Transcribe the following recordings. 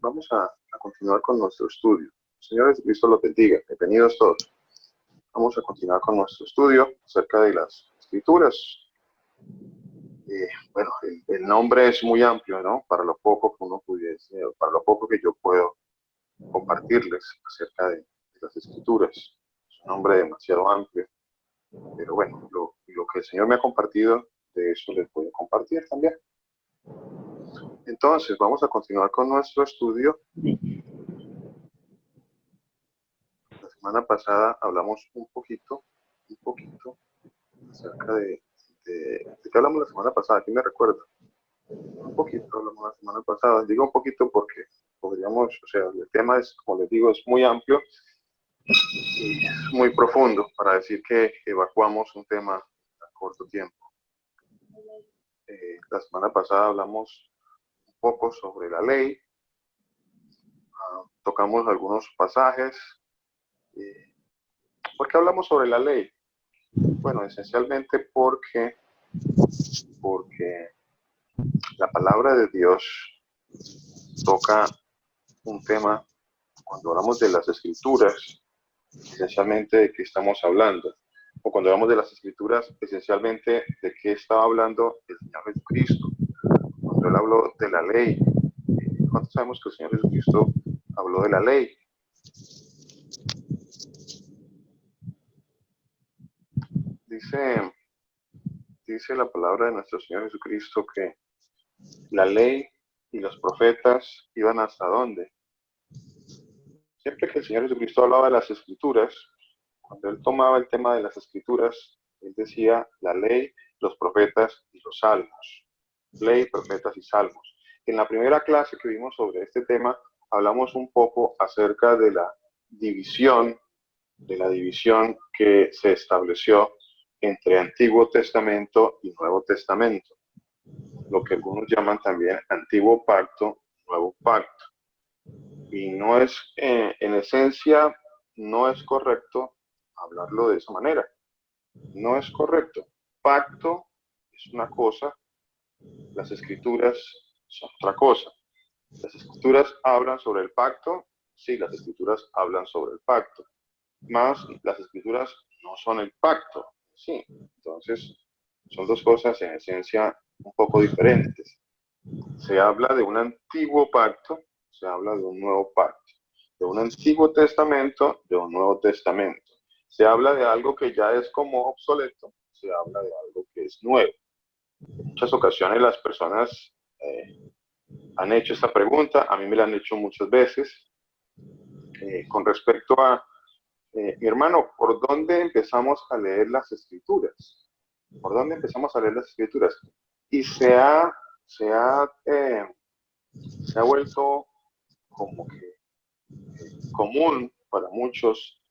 vamos a continuar con nuestro estudio. Señor Jesucristo los bendiga. Bienvenidos todos. Vamos a continuar con nuestro estudio acerca de las Escrituras. Bueno, el nombre es muy amplio, ¿no? Para lo poco que uno pudiese, para lo poco que yo puedo compartirles acerca de las Escrituras. Es un nombre demasiado amplio. Pero bueno, lo que el Señor me ha compartido, de eso les voy a compartir también. Entonces, vamos a continuar con nuestro estudio. La semana pasada hablamos un poquito acerca ¿de qué hablamos la semana pasada? ¿Quién me recuerda? Un poquito hablamos la semana pasada. Digo un poquito porque podríamos, o sea, el tema es, como les digo, es muy amplio y es muy profundo para decir que evacuamos un tema a corto tiempo. La semana pasada hablamos un poco sobre la ley, tocamos algunos pasajes. ¿Por qué hablamos sobre la ley? Bueno, esencialmente porque la palabra de Dios toca un tema. Cuando hablamos de las Escrituras, esencialmente de qué estamos hablando. O cuando hablamos de las Escrituras, esencialmente de qué estaba hablando el Señor Jesucristo. Cuando Él habló de la ley, ¿cuántos sabemos que el Señor Jesucristo habló de la ley? Dice la palabra de nuestro Señor Jesucristo que la ley y los profetas iban hasta dónde. Siempre que el Señor Jesucristo hablaba de las Escrituras, cuando Él tomaba el tema de las Escrituras, Él decía la ley, los profetas y los salmos. Ley, profetas y salmos. En la primera clase que vimos sobre este tema, hablamos un poco acerca de la división que se estableció entre Antiguo Testamento y Nuevo Testamento. Lo que algunos llaman también Antiguo Pacto, Nuevo Pacto. Y no es, en esencia, no es correcto hablarlo de esa manera. No es correcto. Pacto es una cosa, las Escrituras son otra cosa. Las Escrituras hablan sobre el pacto, sí, las Escrituras hablan sobre el pacto. Más las Escrituras no son el pacto, sí. Entonces, son dos cosas en esencia un poco diferentes. Se habla de un antiguo pacto, se habla de un nuevo pacto. De un Antiguo Testamento, de un Nuevo Testamento. Se habla de algo que ya es como obsoleto, se habla de algo que es nuevo. En muchas ocasiones las personas han hecho esta pregunta, a mí me la han hecho muchas veces, con respecto a, mi hermano, ¿por dónde empezamos a leer las Escrituras? ¿Por dónde empezamos a leer las Escrituras? Y se ha vuelto como que común para muchos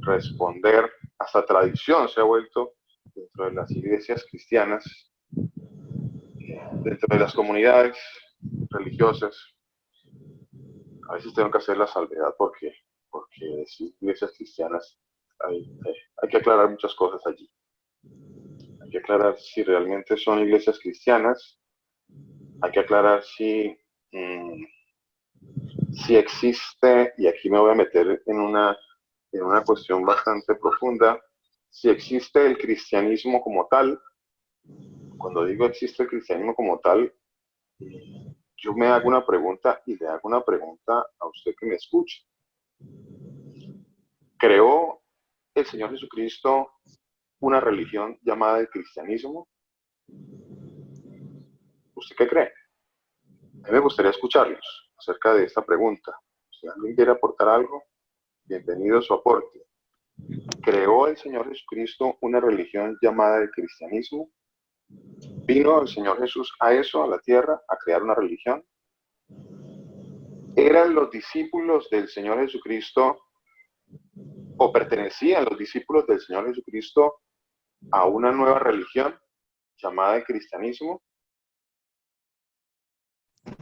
responder, hasta tradición se ha vuelto dentro de las iglesias cristianas, dentro de las comunidades religiosas. A veces tengo que hacer la salvedad porque si iglesias cristianas hay que aclarar muchas cosas allí. Hay que aclarar si realmente son iglesias cristianas, hay que aclarar si existe, y aquí me voy a meter en una cuestión bastante profunda, si existe el cristianismo como tal. Cuando digo existe el cristianismo como tal, yo me hago una pregunta y le hago una pregunta a usted que me escucha. ¿Creó el Señor Jesucristo una religión llamada el cristianismo? ¿Usted qué cree? A mí me gustaría escucharlos acerca de esta pregunta. Si alguien quiere aportar algo, bienvenido a su aporte. ¿Creó el Señor Jesucristo una religión llamada el cristianismo? ¿Vino el Señor Jesús a eso, a la tierra, a crear una religión? ¿Eran los discípulos del Señor Jesucristo o pertenecían los discípulos del Señor Jesucristo a una nueva religión llamada el cristianismo?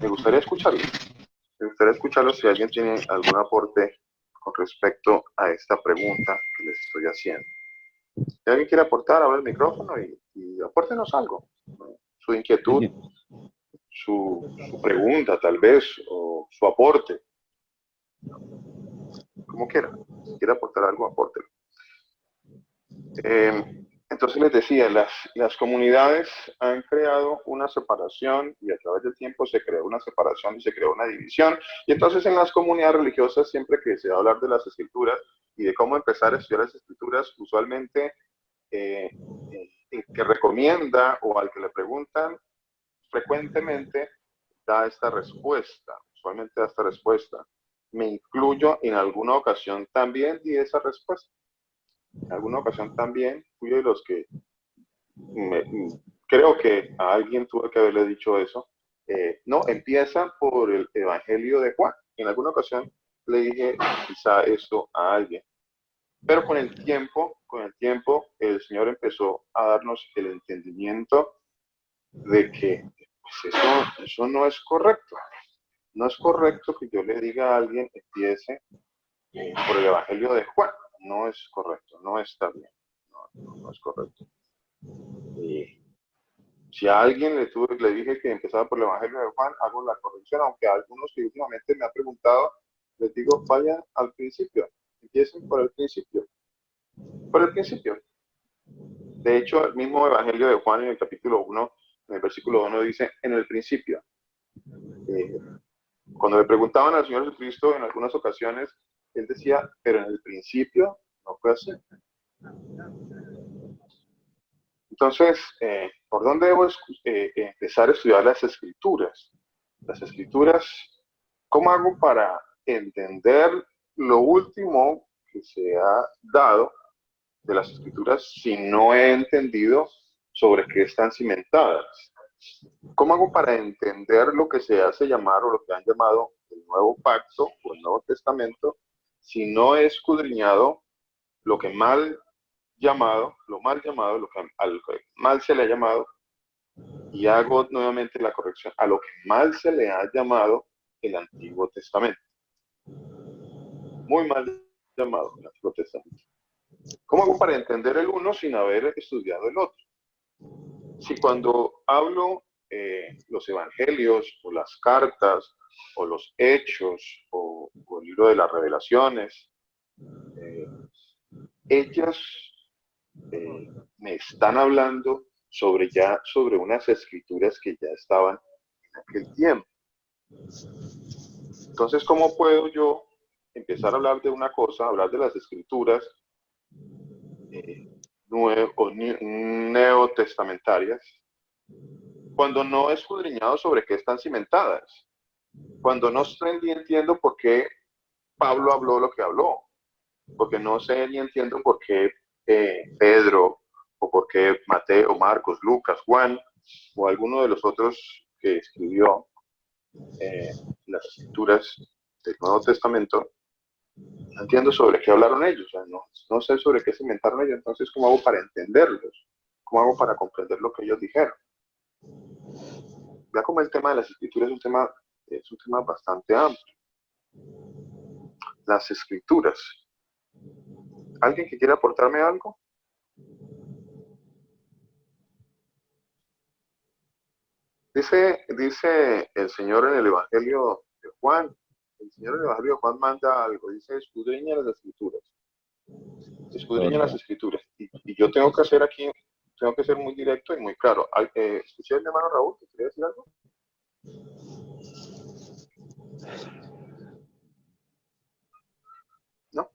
Me gustaría escucharlo. Me gustaría escucharlo si alguien tiene algún aporte con respecto a esta pregunta que les estoy haciendo. Si alguien quiere aportar, abre el micrófono y apórtenos algo. Su inquietud, su pregunta, tal vez, o su aporte, como quiera. Si quiere aportar algo, aporte. Entonces les decía, las comunidades han creado una separación y a través del tiempo se creó una separación y se creó una división. Y entonces en las comunidades religiosas, siempre que se va a hablar de las escrituras y de cómo empezar a estudiar las escrituras, usualmente el que recomienda o al que le preguntan frecuentemente da esta respuesta, usualmente da esta respuesta. Me incluyo, en alguna ocasión también di esa respuesta. En alguna ocasión también fui de los que creo que a alguien tuve que haberle dicho eso. No, empieza por el Evangelio de Juan. En alguna ocasión le dije quizá eso a alguien. Pero con el tiempo, el Señor empezó a darnos el entendimiento de que pues eso no es correcto. No es correcto que yo le diga a alguien empiece por el Evangelio de Juan. No es correcto, no está bien. No es correcto. Y si a alguien le dije que empezaba por el Evangelio de Juan, hago la corrección, aunque a algunos que últimamente me han preguntado, les digo, vayan al principio, empiecen por el principio. Por el principio. De hecho, el mismo Evangelio de Juan en el capítulo 1, en el versículo 1 dice, en el principio. Cuando le preguntaban al Señor Jesucristo en algunas ocasiones, él decía, pero en el principio no fue así. Entonces, ¿por dónde debo empezar a estudiar las escrituras? Las escrituras, ¿cómo hago para entender lo último que se ha dado de las escrituras si no he entendido sobre qué están cimentadas? ¿Cómo hago para entender lo que se hace llamar o lo que han llamado el Nuevo Pacto o el Nuevo Testamento si no he escudriñado lo que mal llamado, lo que al que mal se le ha llamado, y hago nuevamente la corrección a lo que mal se le ha llamado el Antiguo Testamento? Muy mal llamado el Antiguo Testamento. ¿Cómo hago para entender el uno sin haber estudiado el otro? Si cuando hablo los evangelios o las cartas o los hechos o el libro de las revelaciones, ellas me están hablando sobre unas escrituras que ya estaban en aquel tiempo. Entonces, ¿cómo puedo yo empezar a hablar de una cosa, hablar de las escrituras neotestamentarias, cuando no he escudriñado sobre qué están cimentadas? Cuando no estoy ni entiendo por qué Pablo habló lo que habló, porque no sé ni entiendo por qué Pedro, o por qué Mateo, Marcos, Lucas, Juan, o alguno de los otros que escribió las escrituras del Nuevo Testamento, no entiendo sobre qué hablaron ellos, o sea, no sé sobre qué se inventaron ellos. Entonces, ¿cómo hago para entenderlos? ¿Cómo hago para comprender lo que ellos dijeron? Ya como el tema de las escrituras es un tema bastante amplio. Las escrituras. ¿Alguien que quiera aportarme algo? Dice el Señor en el Evangelio de Juan, el Señor en el Evangelio de Juan manda algo, dice, escudriña las escrituras. Escudriña las escrituras. Y yo tengo que hacer aquí, tengo que ser muy directo y muy claro. ¿Escuché al hermano Raúl que quería decir algo? ¿No?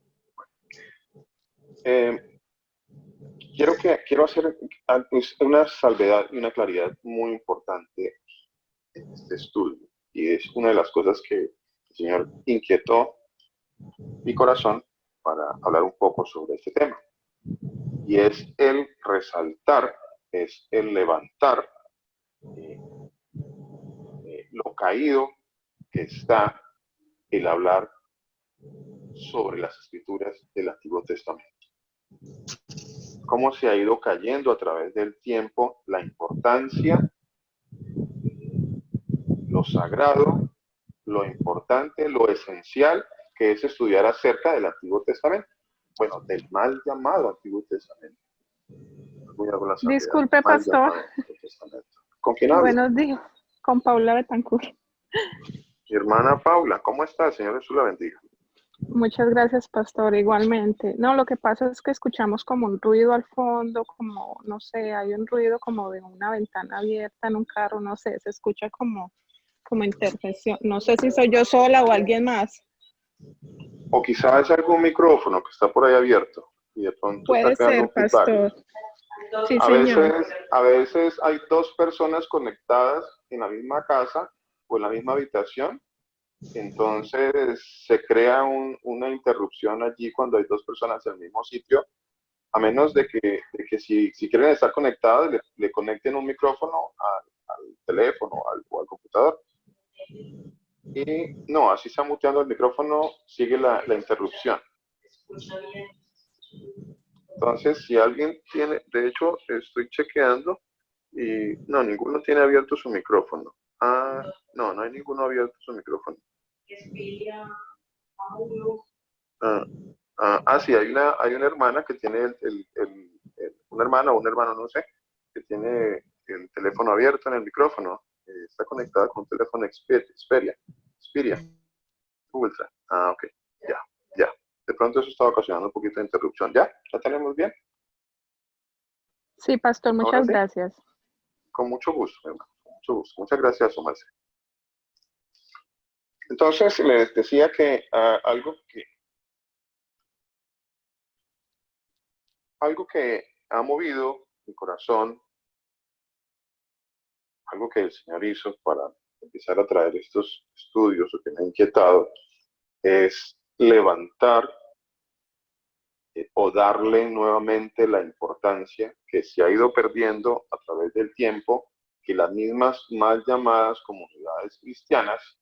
Quiero hacer una salvedad y una claridad muy importante en este estudio. Y es una de las cosas que el Señor inquietó mi corazón para hablar un poco sobre este tema. Y es el resaltar, es el levantar lo caído que está el hablar sobre las escrituras del Antiguo Testamento. Cómo se ha ido cayendo a través del tiempo la importancia, lo sagrado, lo importante, lo esencial que es estudiar acerca del Antiguo Testamento. Bueno, del mal llamado Antiguo Testamento. Disculpe, pastor. ¿Con quién hablo? Buenos días. Con Paula Betancourt. Mi hermana Paula, ¿cómo está? Señor Jesús la bendiga. Muchas gracias, pastor, igualmente. No, lo que pasa es que escuchamos como un ruido al fondo, como, no sé, hay un ruido como de una ventana abierta en un carro, no sé, se escucha como intervención. No sé si soy yo sola o alguien más. O quizás es algún micrófono que está por ahí abierto y de pronto está Puede creando un ser, feedback. pastor. Sí, A señor. veces, a veces hay dos personas conectadas en la misma casa o en la misma habitación, entonces se crea una interrupción allí cuando hay dos personas en el mismo sitio, a menos de que si quieren estar conectadas, le conecten un micrófono al teléfono o al computador. Y no, así está muteando el micrófono, sigue la interrupción. Entonces, si alguien tiene, de hecho, estoy chequeando y no, ninguno tiene abierto su micrófono. Ah, no, no hay ninguno abierto su micrófono. Sí, hay una hermana que tiene una hermana o un hermano, no sé, que tiene el teléfono abierto en el micrófono. Está conectada con un teléfono Xperia Ultra. Ah, ok, ya, ya. De pronto eso está ocasionando un poquito de interrupción. ¿Ya? ¿Ya tenemos bien? Sí, pastor, Ahora muchas sí, gracias. con mucho gusto, hermano, con mucho gusto. Muchas gracias, Omar. Entonces, les decía que algo que ha movido mi corazón, algo que el Señor hizo para empezar a traer estos estudios o que me ha inquietado, es levantar o darle nuevamente la importancia que se ha ido perdiendo a través del tiempo, que las mismas mal llamadas comunidades cristianas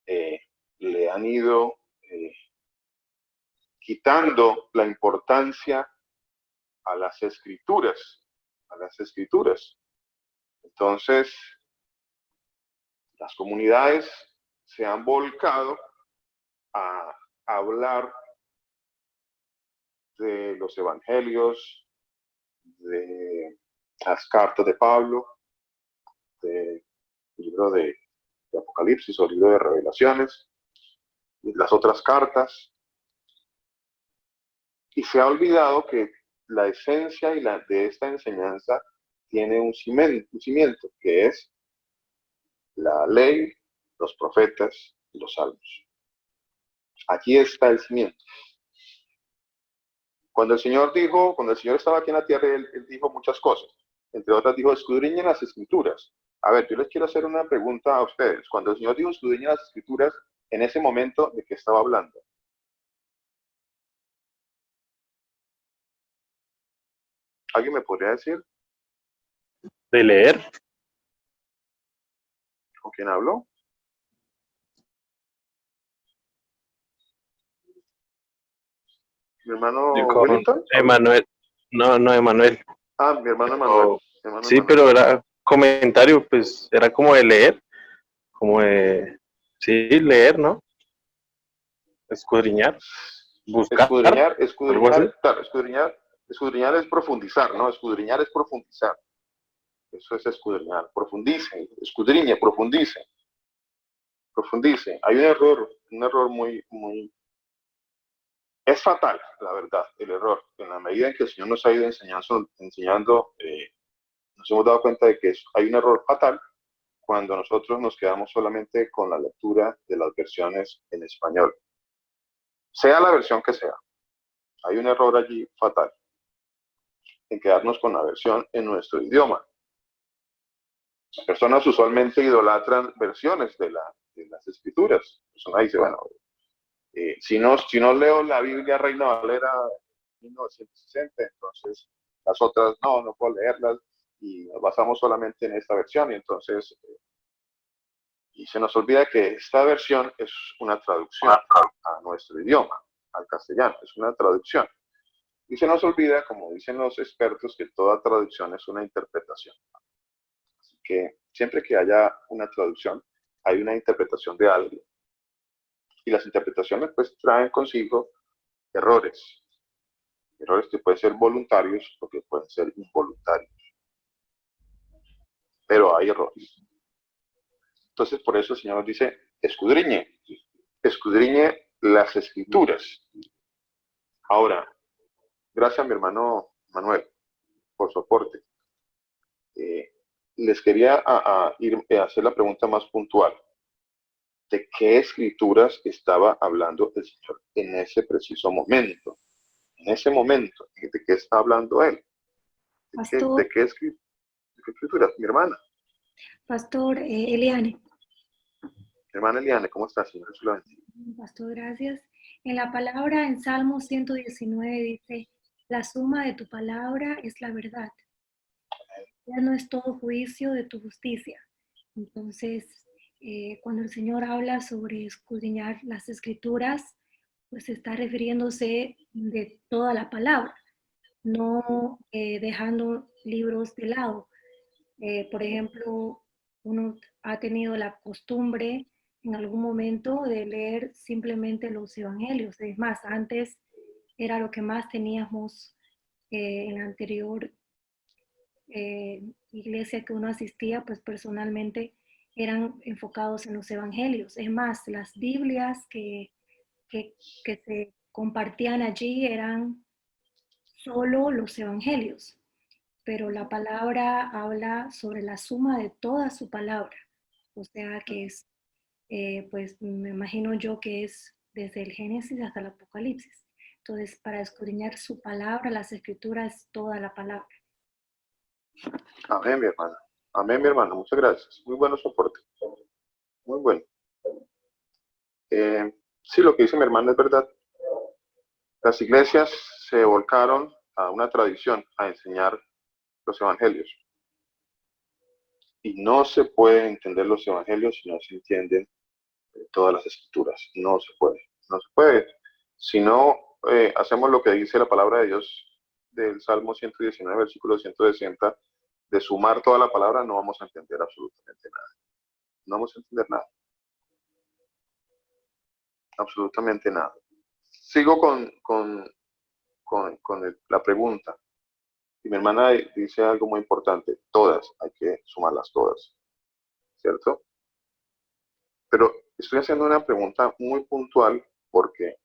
eh, le han ido quitando la importancia a las escrituras, a las escrituras. Entonces, las comunidades se han volcado a hablar de los evangelios, de las cartas de Pablo, del libro de Apocalipsis o libro de Revelaciones, y las otras cartas, y se ha olvidado que la esencia de esta enseñanza tiene un cimiento, que es la ley, los profetas y los salmos. Aquí está el cimiento. Cuando el Señor estaba aquí en la tierra, él dijo muchas cosas. Entre otras dijo, escudriñen las escrituras. A ver, yo les quiero hacer una pregunta a ustedes. Cuando el Señor dijo escudriñen las escrituras, en ese momento, ¿de qué estaba hablando? ¿Alguien me podría decir De leer. con quién habló? ¿Mi hermano Con Wellington? Emanuel. No, no, Emanuel. Ah, mi hermano Manuel. Sí, pero era comentario, pues era como de leer, como de, sí, leer, ¿no? Escudriñar, buscar, algo así. Claro, escudriñar es profundizar, ¿no? Escudriñar es profundizar. Eso es escudriñar. Profundice, escudriñe, profundice. Hay un error es fatal, la verdad, el error. En la medida en que el Señor nos ha ido enseñando, nos hemos dado cuenta de que hay un error fatal cuando nosotros nos quedamos solamente con la lectura de las versiones en español. Sea la versión que sea, hay un error allí fatal en quedarnos con la versión en nuestro idioma. Las personas usualmente idolatran versiones de las escrituras. La persona dice, bueno, si no leo la Biblia Reina Valera 1960, entonces las otras no puedo leerlas y nos basamos solamente en esta versión y entonces y se nos olvida que esta versión es una traducción a nuestro idioma, al castellano, es una traducción. Y se nos olvida, como dicen los expertos, que toda traducción es una interpretación. Así que siempre que haya una traducción, hay una interpretación de algo. Y las interpretaciones pues traen consigo errores. Errores que pueden ser voluntarios o que pueden ser involuntarios. Pero hay errores. Entonces, por eso el Señor dice, escudriñe las escrituras. Ahora, gracias a mi hermano Manuel por su aporte. Les quería a hacer la pregunta más puntual. ¿De qué escrituras estaba hablando el Señor en ese preciso momento? En ese momento, ¿de qué está hablando Él? ¿De qué escrituras? Mi hermana. Pastor Eliane. Hermana Eliane, ¿cómo estás, Señor? Jesús la bendiga. Pastor, gracias. En la palabra, en Salmo 119 dice, la suma de tu palabra es la verdad. Ya no es todo juicio de tu justicia. Entonces, cuando el Señor habla sobre escudriñar las escrituras, pues está refiriéndose de toda la palabra, no dejando libros de lado. Por ejemplo, uno ha tenido la costumbre en algún momento de leer simplemente los evangelios. Es más, antes era lo que más teníamos en la anterior iglesia que uno asistía, pues personalmente eran enfocados en los evangelios. Es más, las Biblias que se compartían allí eran solo los evangelios, pero la palabra habla sobre la suma de toda su palabra, o sea que es, pues me imagino yo que es desde el Génesis hasta el Apocalipsis. Entonces, para escudriñar su palabra, las escrituras, toda la palabra. Amén, mi hermana. Amén, mi hermano. Muchas gracias. Muy bueno soporte. Muy bueno. Sí, lo que dice mi hermano es verdad. Las iglesias se volcaron a una tradición, a enseñar los evangelios. Y no se puede entender los evangelios si no se entienden todas las escrituras. No se puede. No se puede. Si no hacemos lo que dice la palabra de Dios del Salmo 119, versículo 160, de sumar toda la palabra, no vamos a entender absolutamente nada. No vamos a entender nada. Absolutamente nada. Sigo con la pregunta. Y mi hermana dice algo muy importante. Todas, hay que sumarlas todas. ¿Cierto? Pero estoy haciendo una pregunta muy puntual porque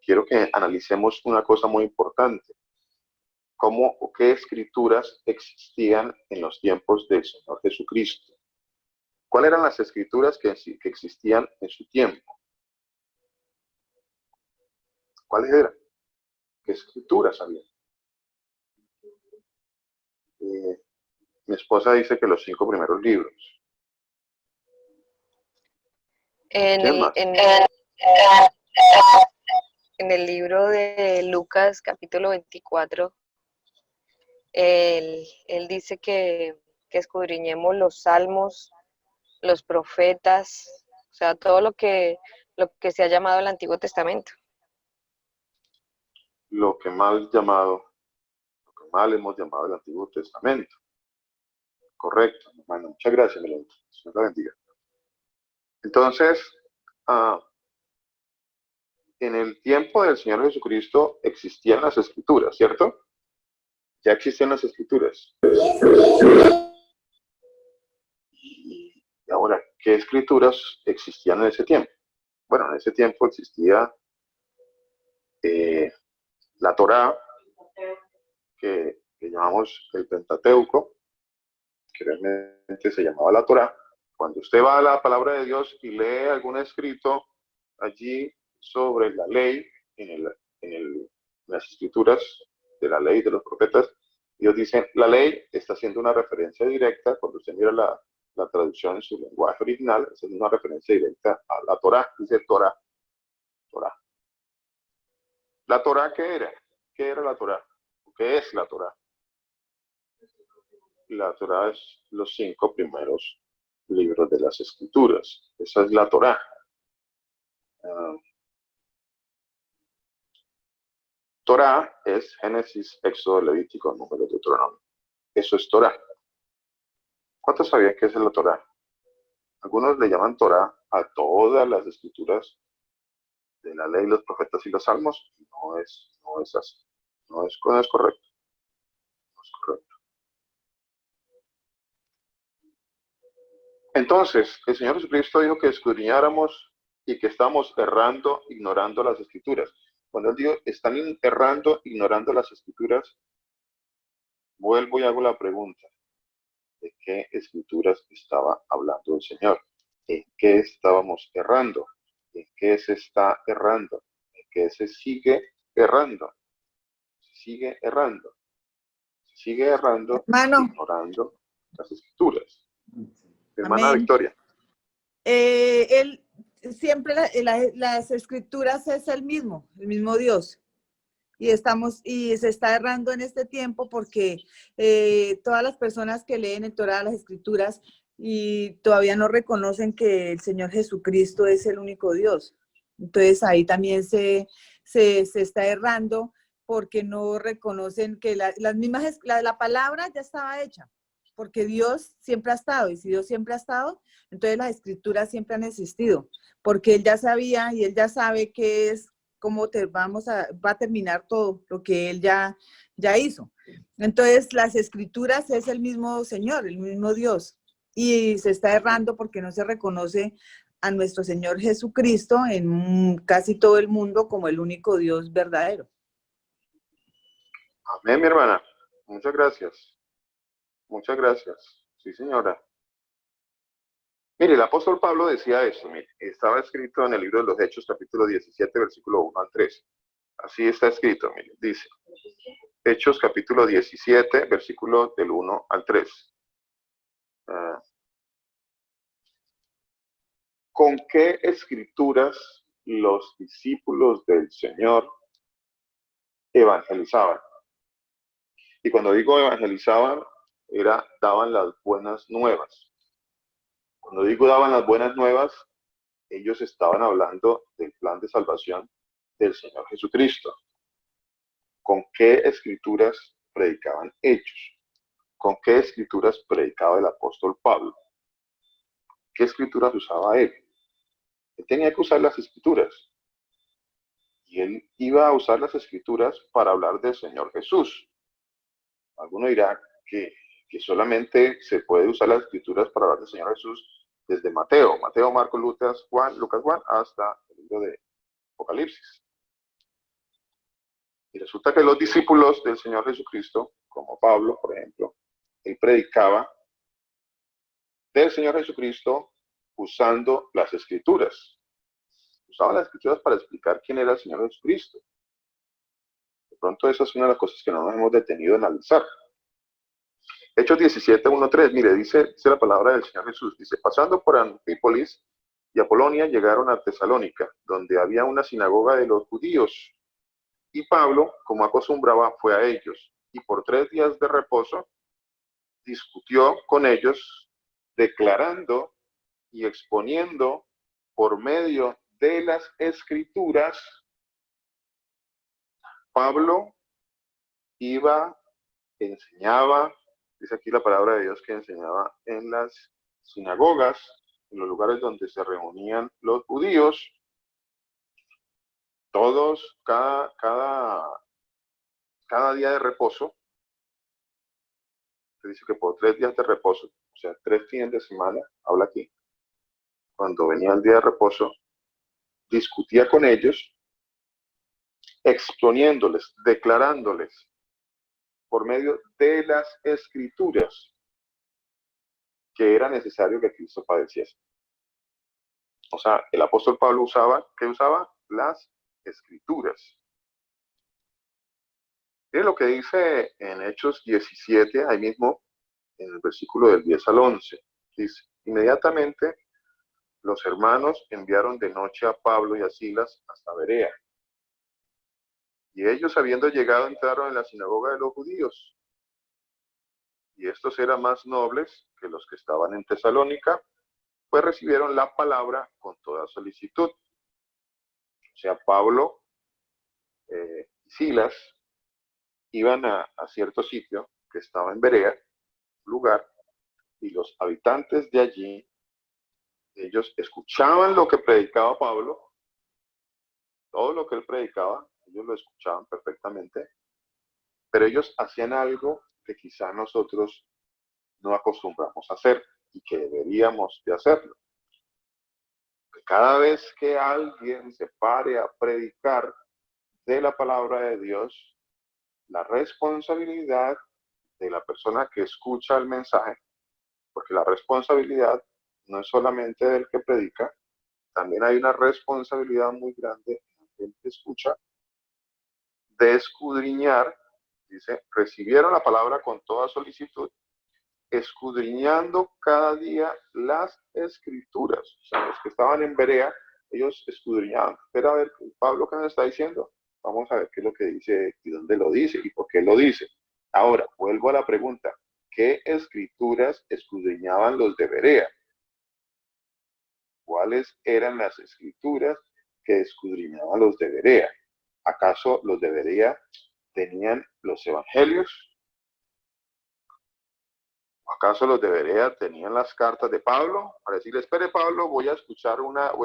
quiero que analicemos una cosa muy importante. ¿Cómo o qué escrituras existían en los tiempos del Señor Jesucristo? ¿Cuáles eran las escrituras que existían en su tiempo? ¿Cuáles eran? ¿Qué escrituras había? Mi esposa dice que los 5 primeros libros. En el libro de Lucas, capítulo 24, él dice que escudriñemos los salmos, los profetas, o sea, todo lo que se ha llamado el Antiguo Testamento. Lo que mal hemos llamado el Antiguo Testamento. Correcto, hermano. Muchas gracias, Melanie. Dios la bendiga. Entonces, en el tiempo del Señor Jesucristo existían las escrituras, ¿cierto? Ya existían las escrituras. Y ahora, ¿qué escrituras existían en ese tiempo? Bueno, en ese tiempo existía la Torá, que llamamos el Pentateuco, que realmente se llamaba la Torá. Cuando usted va a la palabra de Dios y lee algún escrito allí sobre la ley, en las escrituras de la ley de los profetas, Dios dice, la ley está haciendo una referencia directa, cuando usted mira la traducción en su lenguaje original, es una referencia directa a la Torá, dice Torá. Torá. ¿La Torá qué era? ¿Qué era la Torá? ¿Qué es la Torá? La Torá es los 5 primeros libros de las escrituras. Esa es la Torá. Torá es Génesis, Éxodo, Levítico, Número, Deuteronomio. Eso es Torá. ¿Cuántos sabían qué es la Torá? Algunos le llaman Torá a todas las escrituras de la ley, los profetas y los salmos. No es así. No es correcto. No es correcto. Entonces, el Señor Jesucristo dijo que escudriñáramos y que estamos errando, ignorando las Escrituras. Cuando Él dijo, están errando, ignorando las Escrituras, vuelvo y hago la pregunta. ¿De qué Escrituras estaba hablando el Señor? ¿En qué estábamos errando? ¿En qué se está errando? ¿En qué se sigue errando? Se sigue errando. Se sigue errando, Hermano, ignorando las Escrituras. Hermana amén. Victoria. Él siempre las escrituras es el mismo Dios. Y se está errando en este tiempo porque todas las personas que leen en Torá las escrituras y todavía no reconocen que el Señor Jesucristo es el único Dios. Entonces ahí también se está errando porque no reconocen que la palabra ya estaba hecha, porque Dios siempre ha estado, y si Dios siempre ha estado, entonces las escrituras siempre han existido, porque Él ya sabía y Él ya sabe qué es, cómo va a terminar todo lo que Él ya hizo. Entonces las escrituras es el mismo Señor, el mismo Dios, y se está errando porque no se reconoce a nuestro Señor Jesucristo en casi todo el mundo como el único Dios verdadero. Amén, mi hermana. Muchas gracias. Muchas gracias. Sí, señora. Mire, el apóstol Pablo decía eso, mire, estaba escrito en el libro de los Hechos, capítulo 17, versículo 1 al 3. Así está escrito, mire, dice, Hechos, capítulo 17, versículo del 1 al 3. ¿Con qué escrituras los discípulos del Señor evangelizaban? Y cuando digo evangelizaban, daban las buenas nuevas. Cuando digo daban las buenas nuevas, ellos estaban hablando del plan de salvación del Señor Jesucristo. ¿Con qué escrituras predicaban ellos? ¿Con qué escrituras predicaba el apóstol Pablo? ¿Qué escrituras usaba él? Él tenía que usar las escrituras. Y él iba a usar las escrituras para hablar del Señor Jesús. Alguno dirá que solamente se puede usar las escrituras para hablar del Señor Jesús desde Mateo, Marcos, Lucas, Juan, hasta el libro de Apocalipsis. Y resulta que los discípulos del Señor Jesucristo, como Pablo, por ejemplo, él predicaba del Señor Jesucristo usando las escrituras. Usaba las escrituras para explicar quién era el Señor Jesucristo. De pronto esa es una de las cosas que no nos hemos detenido a analizar. Hechos 17, 1, 3, mire, dice la palabra del Señor Jesús, dice, pasando por Anfípolis y Apolonia llegaron a Tesalónica, donde había una sinagoga de los judíos. Y Pablo, como acostumbraba, fue a ellos, y por 3 días de reposo discutió con ellos, declarando y exponiendo por medio de las escrituras. Pablo enseñaba, dice aquí la palabra de Dios que enseñaba en las sinagogas, en los lugares donde se reunían los judíos, todos, cada día de reposo. Se dice que por 3 días de reposo, o sea, 3 fines de semana, habla aquí, cuando venía el día de reposo, discutía con ellos, exponiéndoles, declarándoles por medio de las escrituras que era necesario que Cristo padeciese. O sea, el apóstol Pablo ¿qué usaba? Las escrituras. Miren lo que dice en Hechos 17, ahí mismo, en el versículo del 10 al 11. Dice, inmediatamente los hermanos enviaron de noche a Pablo y a Silas hasta Berea. Y ellos, habiendo llegado, entraron en la sinagoga de los judíos. Y estos eran más nobles que los que estaban en Tesalónica, pues recibieron la palabra con toda solicitud. O sea, Pablo y Silas iban a cierto sitio que estaba en Berea, lugar, y los habitantes de allí, ellos escuchaban lo que predicaba Pablo, todo lo que él predicaba, ellos lo escuchaban perfectamente, pero ellos hacían algo que quizá nosotros no acostumbramos a hacer, y que deberíamos de hacerlo. Cada vez que alguien se pare a predicar de la palabra de Dios, la responsabilidad de la persona que escucha el mensaje, porque la responsabilidad no es solamente del que predica, también hay una responsabilidad muy grande del que escucha, de escudriñar, dice, recibieron la palabra con toda solicitud, escudriñando cada día las escrituras. O sea, los que estaban en Berea, ellos escudriñaban. Pero a ver, Pablo, ¿qué nos está diciendo? Vamos a ver qué es lo que dice y dónde lo dice y por qué lo dice. Ahora, vuelvo a la pregunta. ¿Qué escrituras escudriñaban los de Berea? ¿Cuáles eran las escrituras que escudriñaban los de Berea? ¿Acaso los de Berea tenían los evangelios? ¿Acaso los de Berea tenían las cartas de Pablo? Para decirle, espere Pablo, voy a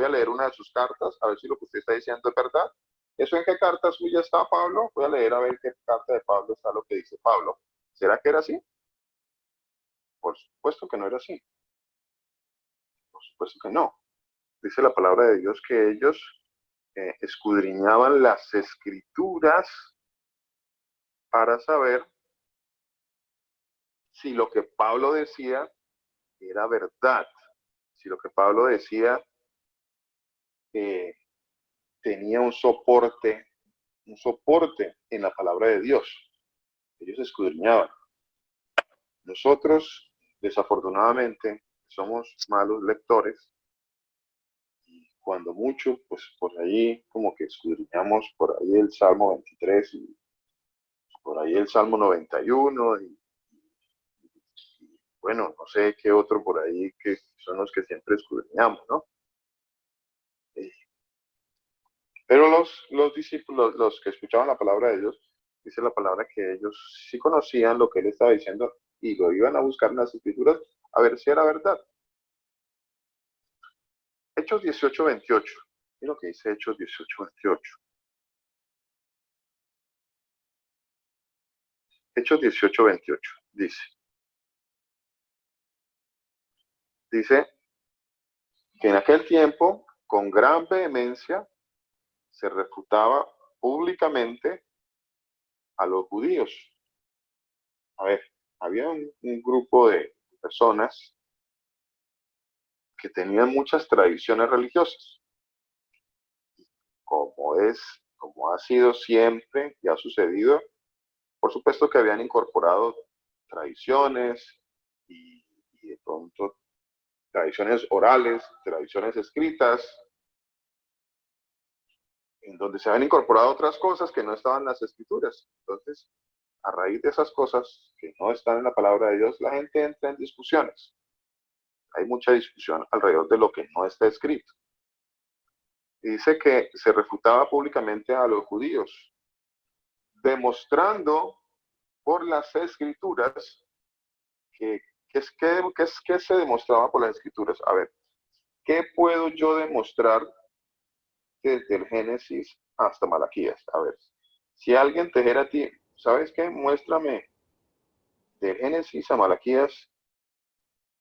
leer una de sus cartas, a ver si lo que usted está diciendo es verdad. ¿Eso en qué carta suya está, Pablo? Voy a leer a ver qué carta de Pablo está lo que dice Pablo. ¿Será que era así? Por supuesto que no era así. Por supuesto que no. Dice la palabra de Dios que ellos escudriñaban las escrituras para saber si lo que Pablo decía era verdad, si lo que Pablo decía tenía un soporte en la palabra de Dios. Ellos escudriñaban. Nosotros, desafortunadamente, somos malos lectores y cuando mucho, pues por ahí como que escudriñamos por ahí el Salmo 23 y por ahí el Salmo 91 y bueno, no sé qué otro por ahí que son los que siempre escudriñamos, ¿no? Pero los discípulos, los que escuchaban la palabra de Dios, dice la palabra que ellos sí conocían lo que él estaba diciendo y lo iban a buscar en las escrituras a ver si era verdad. Hechos 18:28. Mira lo que dice Hechos 18:28. Hechos 18:28 dice que en aquel tiempo, con gran vehemencia, se refutaba públicamente a los judíos. A ver, había un grupo de personas que tenían muchas tradiciones religiosas, como ha sido siempre y ha sucedido. Por supuesto que habían incorporado tradiciones y de pronto tradiciones orales, tradiciones escritas, en donde se habían incorporado otras cosas que no estaban en las escrituras. Entonces, a raíz de esas cosas que no están en la palabra de Dios, la gente entra en discusiones. Hay mucha discusión alrededor de lo que no está escrito. Y dice que se refutaba públicamente a los judíos, demostrando por las escrituras que se demostraba por las escrituras. A ver, ¿qué puedo yo demostrar desde el Génesis hasta Malaquías? A ver, si alguien te dijera a ti, ¿sabes qué? Muéstrame de Génesis a Malaquías,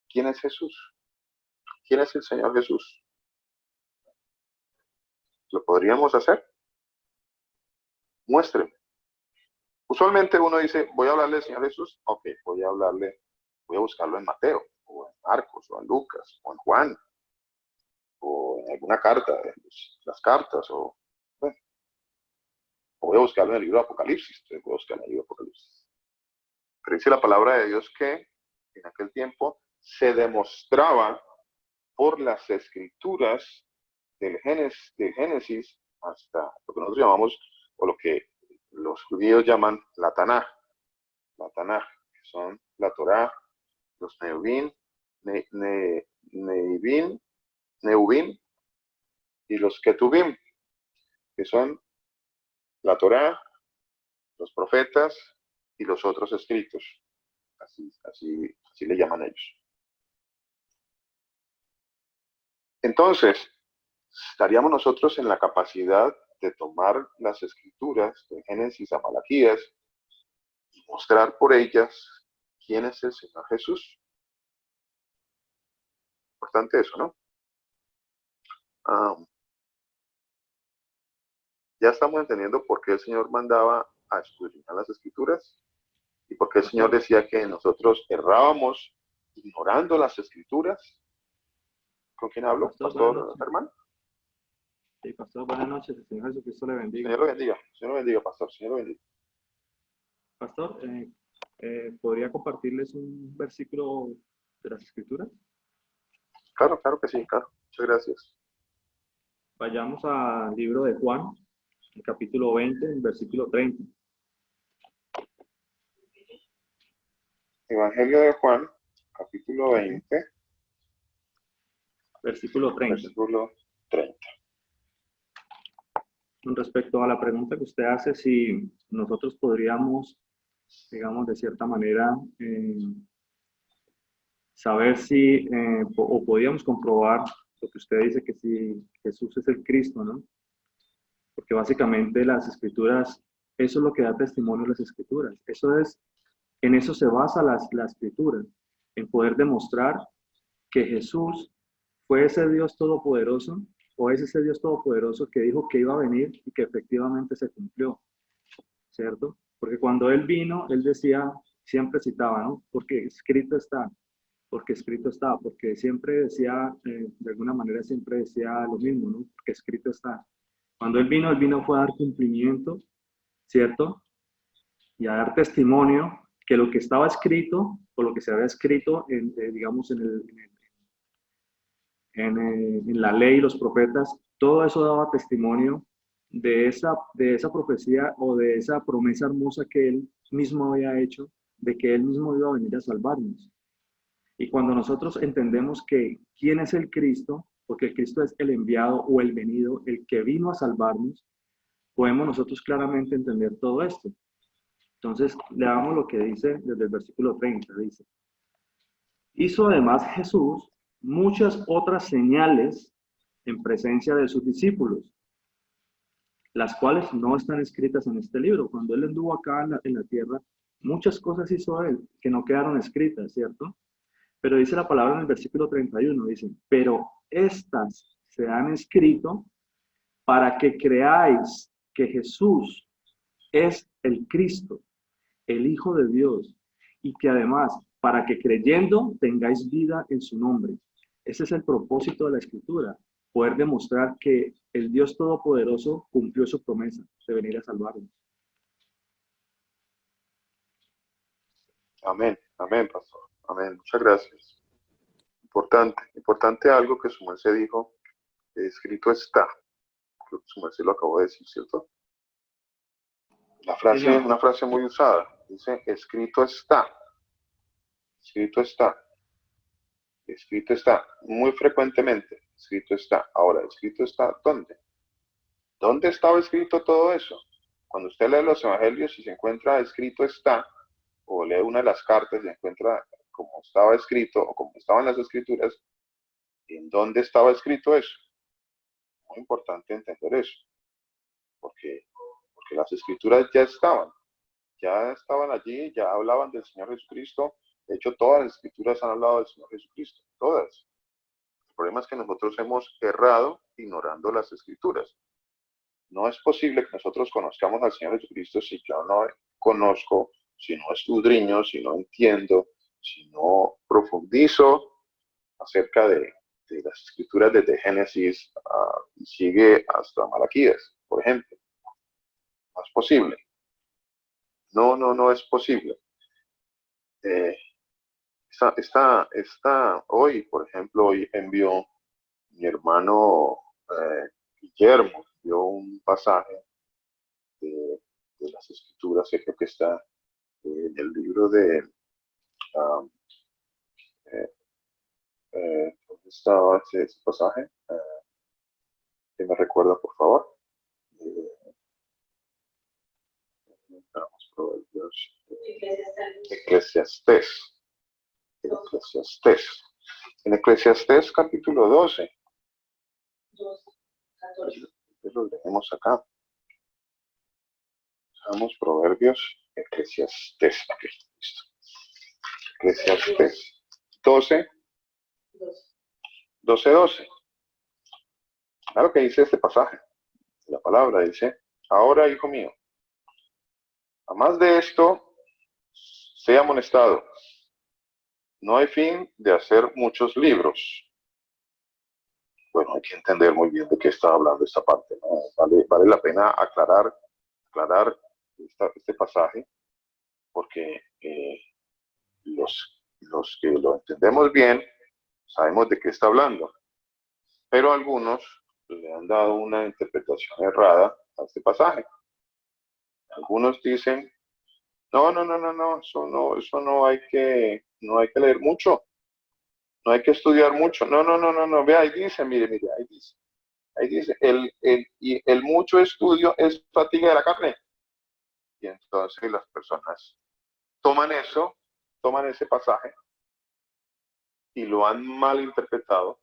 ¿quién es Jesús? ¿Quién es el Señor Jesús? ¿Lo podríamos hacer? Muéstreme. Usualmente uno dice, voy a hablarle del Señor Jesús, ok, voy a buscarlo en Mateo, o en Marcos, o en Lucas, o en Juan, o en alguna carta, en las cartas, bueno, o voy a buscarlo en el libro de Apocalipsis, voy a buscar en el libro de Apocalipsis. Pero dice la palabra de Dios que en aquel tiempo se demostraba por las escrituras del Génesis hasta lo que nosotros llamamos, o lo que los judíos llaman la Tanaj, que son la Torá, los Neuvim y los Ketuvim, que son la Torá, los profetas y los otros escritos. Así le llaman ellos. Entonces, estaríamos nosotros en la capacidad de tomar las escrituras de Génesis a Malaquías y mostrar por ellas quién es el Señor Jesús. Importante eso, ¿no? Ya estamos entendiendo por qué el Señor mandaba a escudriñar las Escrituras y por qué el Señor decía que nosotros errábamos ignorando las Escrituras. ¿Con quién hablo? ¿Pastor Germán? Sí, pastor, buenas noches. El Señor Jesucristo le bendiga. Señor lo bendiga. Señor lo bendiga, pastor. Señor lo bendiga. Pastor, ¿podría compartirles un versículo de las Escrituras? Claro, claro que sí, claro. Muchas gracias. Vayamos al libro de Juan, el capítulo 20, el versículo 30. Evangelio de Juan, capítulo 20, Versículo 30. versículo 30. Con respecto a la pregunta que usted hace, si nosotros podríamos, digamos, de cierta manera, saber si, o podíamos comprobar lo que usted dice, que si Jesús es el Cristo, ¿no? Porque básicamente las Escrituras, eso es lo que da testimonio a las Escrituras. En eso se basa la Escritura, en poder demostrar que Jesús fue ese Dios todopoderoso, o es ese Dios todopoderoso que dijo que iba a venir y que efectivamente se cumplió, ¿cierto? Porque cuando Él vino, Él decía, siempre citaba, ¿no? Porque escrito está, porque siempre decía, de alguna manera siempre decía lo mismo, ¿no? Porque escrito está. Cuando Él vino fue a dar cumplimiento, ¿cierto? Y a dar testimonio que lo que estaba escrito, o lo que se había escrito, digamos, en la ley y los profetas, todo eso daba testimonio de esa profecía o de esa promesa hermosa que Él mismo había hecho, de que Él mismo iba a venir a salvarnos. Y cuando nosotros entendemos que quién es el Cristo, porque el Cristo es el enviado o el venido, el que vino a salvarnos, podemos nosotros claramente entender todo esto. Entonces, leamos lo que dice desde el versículo 30, dice: hizo además Jesús muchas otras señales en presencia de sus discípulos, las cuales no están escritas en este libro. Cuando Él anduvo acá en la tierra, muchas cosas hizo Él que no quedaron escritas, ¿cierto? Pero dice la palabra en el versículo 31, dice: pero estas se han escrito para que creáis que Jesús es el Cristo, el Hijo de Dios, y que además, para que creyendo tengáis vida en su nombre. Ese es el propósito de la Escritura, poder demostrar que el Dios Todopoderoso cumplió su promesa de venir a salvarnos. Amén, amén, pastor. Amén, muchas gracias. Importante algo que su merced dijo, escrito está. Creo que su merced lo acabó de decir, ¿cierto? La frase, una frase muy usada, dice, escrito está. Escrito está. Escrito está. Muy frecuentemente, escrito está. Ahora, escrito está, ¿dónde? ¿Dónde estaba escrito todo eso? Cuando usted lee los evangelios y se encuentra escrito está, o lee una de las cartas y se encuentra como estaba escrito, o como estaban las escrituras, ¿en dónde estaba escrito eso? Muy importante entender eso, porque las escrituras ya estaban allí, ya hablaban del Señor Jesucristo. De hecho, todas las escrituras han hablado del Señor Jesucristo, todas. El problema es que nosotros hemos errado ignorando las escrituras. No es posible que nosotros conozcamos al Señor Jesucristo si yo no conozco, si no escudriño, si no entiendo, si no profundizo acerca de las escrituras desde Génesis y sigue hasta Malaquías, por ejemplo. No es posible. No es posible. Hoy, por ejemplo, hoy envió mi hermano Guillermo, envió un pasaje de las escrituras, que creo que está en el libro de ¿dónde estaba ese pasaje? ¿Quién me recuerda, por favor? Vamos, Proverbios. Eclesiastés. En Eclesiastés capítulo 12. Lo tenemos acá. Vamos, Proverbios, Eclesiastés. Aquí, listo. Eclesiastés 12. 12:12. Claro que dice este pasaje. La palabra dice, ahora, hijo mío, a más de esto, sea amonestado. No hay fin de hacer muchos libros. Bueno, hay que entender muy bien de qué está hablando esta parte, ¿no? Vale la pena aclarar este pasaje, porque los que lo entendemos bien, sabemos de qué está hablando. Pero algunos le han dado una interpretación errada a este pasaje. Algunos dicen, no, eso no hay que leer mucho, no hay que estudiar mucho. No, ve, ahí dice, mire, ahí dice, el mucho estudio es fatiga de la carne. Y entonces las personas toman ese pasaje y lo han mal interpretado.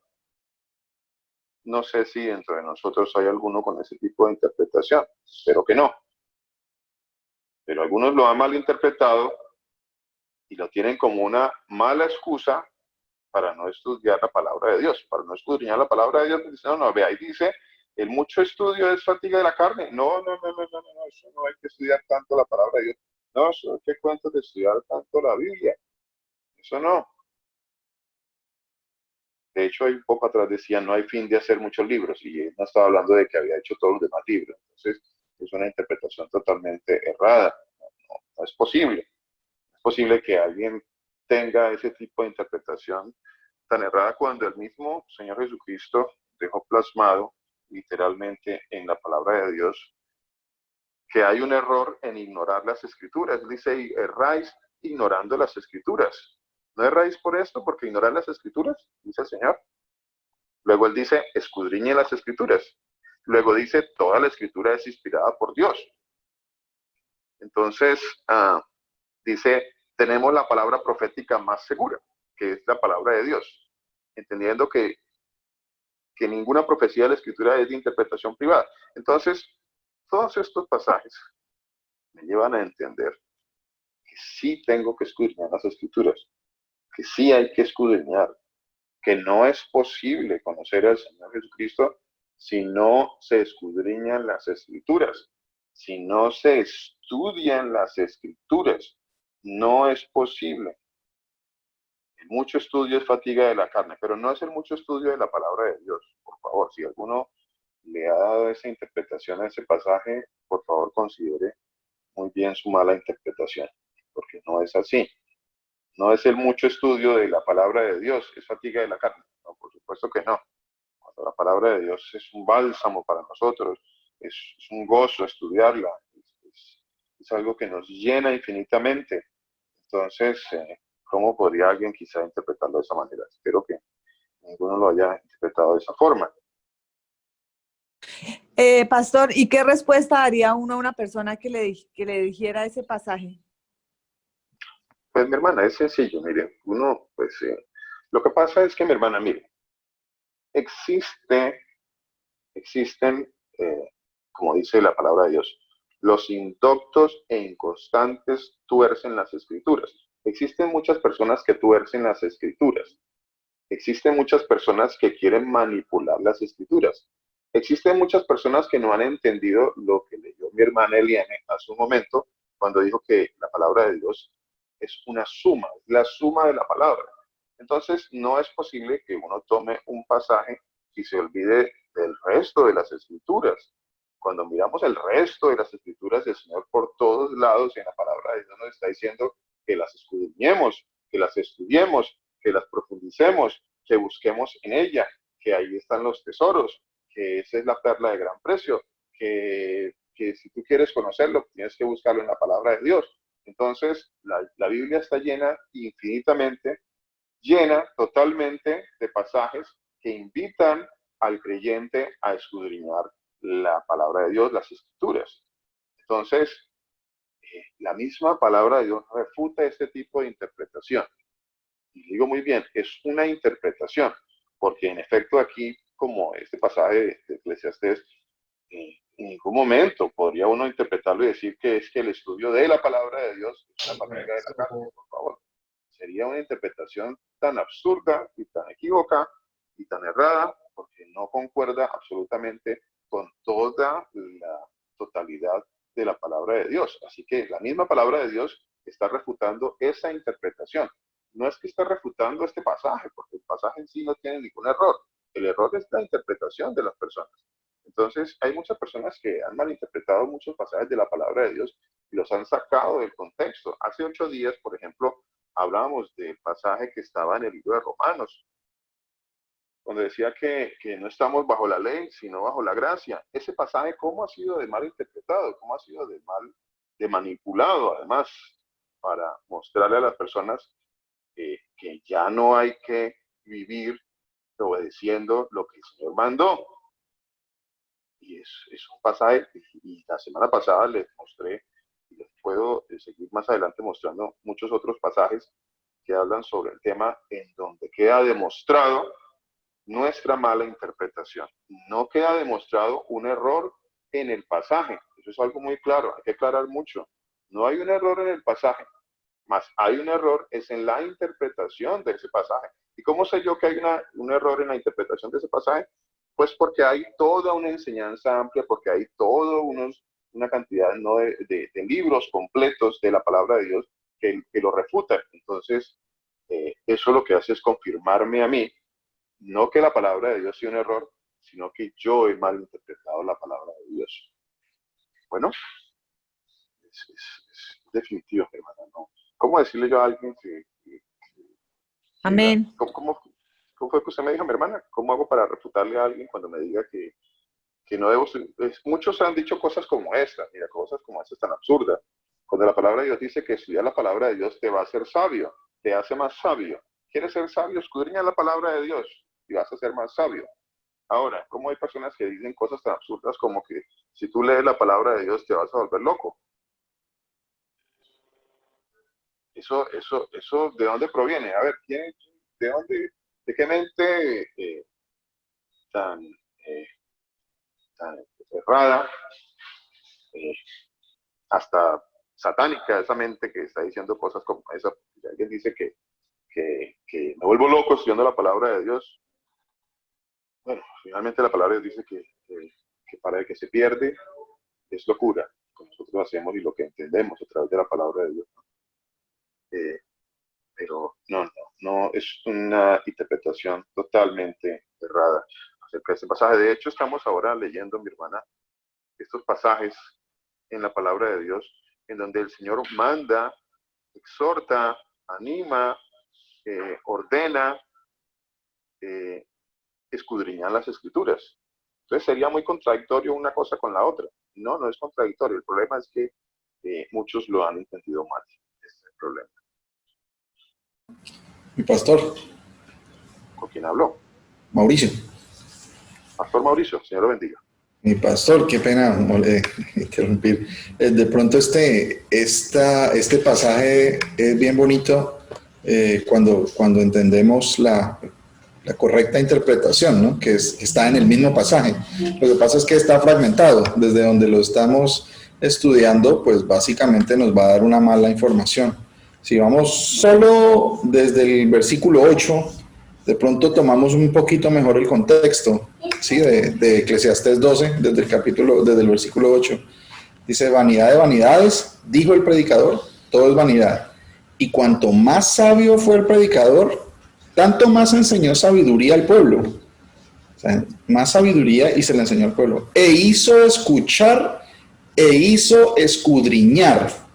No sé si dentro de nosotros hay alguno con ese tipo de interpretación, espero que no. Pero algunos lo han mal interpretado y lo tienen como una mala excusa para no estudiar la palabra de Dios, para no escudriñar la palabra de Dios. No, ve, ahí dice, el mucho estudio es fatiga de la carne. No, eso no hay que estudiar tanto la palabra de Dios. No, eso qué cuento de estudiar tanto la Biblia. Eso no. De hecho, hay un poco atrás decía, no hay fin de hacer muchos libros, y él no estaba hablando de que había hecho todos los demás libros. Entonces, es una interpretación totalmente errada. No es posible. Es posible que alguien tenga ese tipo de interpretación tan errada cuando el mismo Señor Jesucristo dejó plasmado literalmente en la palabra de Dios que hay un error en ignorar las escrituras. Dice, erráis ignorando las escrituras. ¿No erráis por esto? Porque ignorar las escrituras, dice el Señor. Luego él dice, escudriñe las escrituras. Luego dice, toda la escritura es inspirada por Dios. Entonces, dice, tenemos la palabra profética más segura, que es la palabra de Dios, entendiendo que ninguna profecía de la Escritura es de interpretación privada. Entonces, todos estos pasajes me llevan a entender que sí tengo que escudriñar las Escrituras, que sí hay que escudriñar, que no es posible conocer al Señor Jesucristo si no se escudriñan las Escrituras, si no se estudian las Escrituras. No es posible. El mucho estudio es fatiga de la carne, pero no es el mucho estudio de la palabra de Dios. Por favor, si alguno le ha dado esa interpretación a ese pasaje, por favor considere muy bien su mala interpretación, porque no es así. No es el mucho estudio de la palabra de Dios, es fatiga de la carne. No, por supuesto que no. Cuando la palabra de Dios es un bálsamo para nosotros, es un gozo estudiarla, es algo que nos llena infinitamente. Entonces, ¿cómo podría alguien quizá interpretarlo de esa manera? Espero que ninguno lo haya interpretado de esa forma. Pastor, ¿y qué respuesta daría uno a una persona que le dijera ese pasaje? Pues mi hermana, es sencillo, mire, lo que pasa es que mi hermana, mire, existen, como dice la palabra de Dios, los indoctos e inconstantes tuercen las escrituras. Existen muchas personas que tuercen las escrituras. Existen muchas personas que quieren manipular las escrituras. Existen muchas personas que no han entendido lo que leyó mi hermana Eliane hace un momento cuando dijo que la palabra de Dios es una suma, es la suma de la palabra. Entonces, no es posible que uno tome un pasaje y se olvide del resto de las escrituras. Cuando miramos el resto de las escrituras, el Señor por todos lados en la palabra de Dios nos está diciendo que las escudriñemos, que las estudiemos, que las profundicemos, que busquemos en ella, que ahí están los tesoros, que esa es la perla de gran precio, que si tú quieres conocerlo, tienes que buscarlo en la palabra de Dios. Entonces, la Biblia está llena infinitamente, llena totalmente de pasajes que invitan al creyente a escudriñar la palabra de Dios, las escrituras. Entonces, la misma palabra de Dios refuta este tipo de interpretación. Y digo muy bien, es una interpretación, porque en efecto aquí, como este pasaje de Eclesiastés, en ningún momento podría uno interpretarlo y decir que es que el estudio de la palabra de Dios es una fatiga de la carne, por favor. Sería una interpretación tan absurda y tan equívoca y tan errada porque no concuerda absolutamente con toda la totalidad de la palabra de Dios. Así que la misma palabra de Dios está refutando esa interpretación. No es que está refutando este pasaje, porque el pasaje en sí no tiene ningún error. El error es la interpretación de las personas. Entonces, hay muchas personas que han malinterpretado muchos pasajes de la palabra de Dios y los han sacado del contexto. Hace 8 días, por ejemplo, hablábamos del pasaje que estaba en el libro de Romanos, donde decía que no estamos bajo la ley, sino bajo la gracia. Ese pasaje, ¿cómo ha sido de mal interpretado? ¿Cómo ha sido de manipulado, además, para mostrarle a las personas que ya no hay que vivir obedeciendo lo que el Señor mandó? Y es un pasaje, y la semana pasada les mostré, y les puedo seguir más adelante mostrando muchos otros pasajes que hablan sobre el tema en donde queda demostrado nuestra mala interpretación. No queda demostrado un error en el pasaje. Eso es algo muy claro, hay que aclarar mucho. No hay un error en el pasaje, más hay un error es en la interpretación de ese pasaje. ¿Y cómo sé yo que hay un error en la interpretación de ese pasaje? Pues porque hay toda una enseñanza amplia, porque hay una cantidad ¿no? de libros completos de la palabra de Dios que lo refutan. Entonces, eso lo que hace es confirmarme a mí, no que la palabra de Dios sea un error, sino que yo he malinterpretado la palabra de Dios. Bueno, es definitivo, hermana, ¿no? ¿Cómo decirle yo a alguien que Amén. ¿Cómo fue que usted me dijo, mi hermana? ¿Cómo hago para refutarle a alguien cuando me diga que no debo? Muchos han dicho cosas como esta, mira, cosas como esta tan absurdas. Cuando la palabra de Dios dice que estudiar la palabra de Dios te va a hacer sabio, te hace más sabio. ¿Quieres ser sabio? Escudriña la palabra de Dios y vas a ser más sabio. Ahora, ¿cómo hay personas que dicen cosas tan absurdas como que si tú lees la palabra de Dios te vas a volver loco? Eso, ¿de dónde proviene? A ver, ¿de qué mente tan errada, hasta satánica, esa mente que está diciendo cosas como esa? Alguien dice que me vuelvo loco estudiando la palabra de Dios. Bueno, finalmente la palabra de Dios dice que para el que se pierde es locura, lo que nosotros hacemos y lo que entendemos a través de la palabra de Dios. Pero no, es una interpretación totalmente errada acerca de este pasaje. De hecho, estamos ahora leyendo, mi hermana, estos pasajes en la palabra de Dios, en donde el Señor manda, exhorta, anima, ordena, escudriñar las Escrituras. Entonces sería muy contradictorio una cosa con la otra. No es contradictorio. El problema es que muchos lo han entendido mal. Ese es el problema. Mi pastor. ¿Con quién habló? Mauricio. Pastor Mauricio, Señor lo bendiga. Mi pastor, qué pena interrumpir. De pronto este pasaje es bien bonito cuando entendemos la correcta interpretación, ¿no? Que está en el mismo pasaje. Lo que pasa es que está fragmentado. Desde donde lo estamos estudiando, pues básicamente nos va a dar una mala información. Si vamos solo desde el versículo 8, de pronto tomamos un poquito mejor el contexto, ¿sí? de Eclesiastés 12, desde el versículo 8. Dice, vanidad de vanidades, dijo el predicador, todo es vanidad. Y cuanto más sabio fue el predicador, tanto más enseñó sabiduría al pueblo. O sea, más sabiduría y se le enseñó al pueblo. E hizo escuchar, e hizo escudriñar.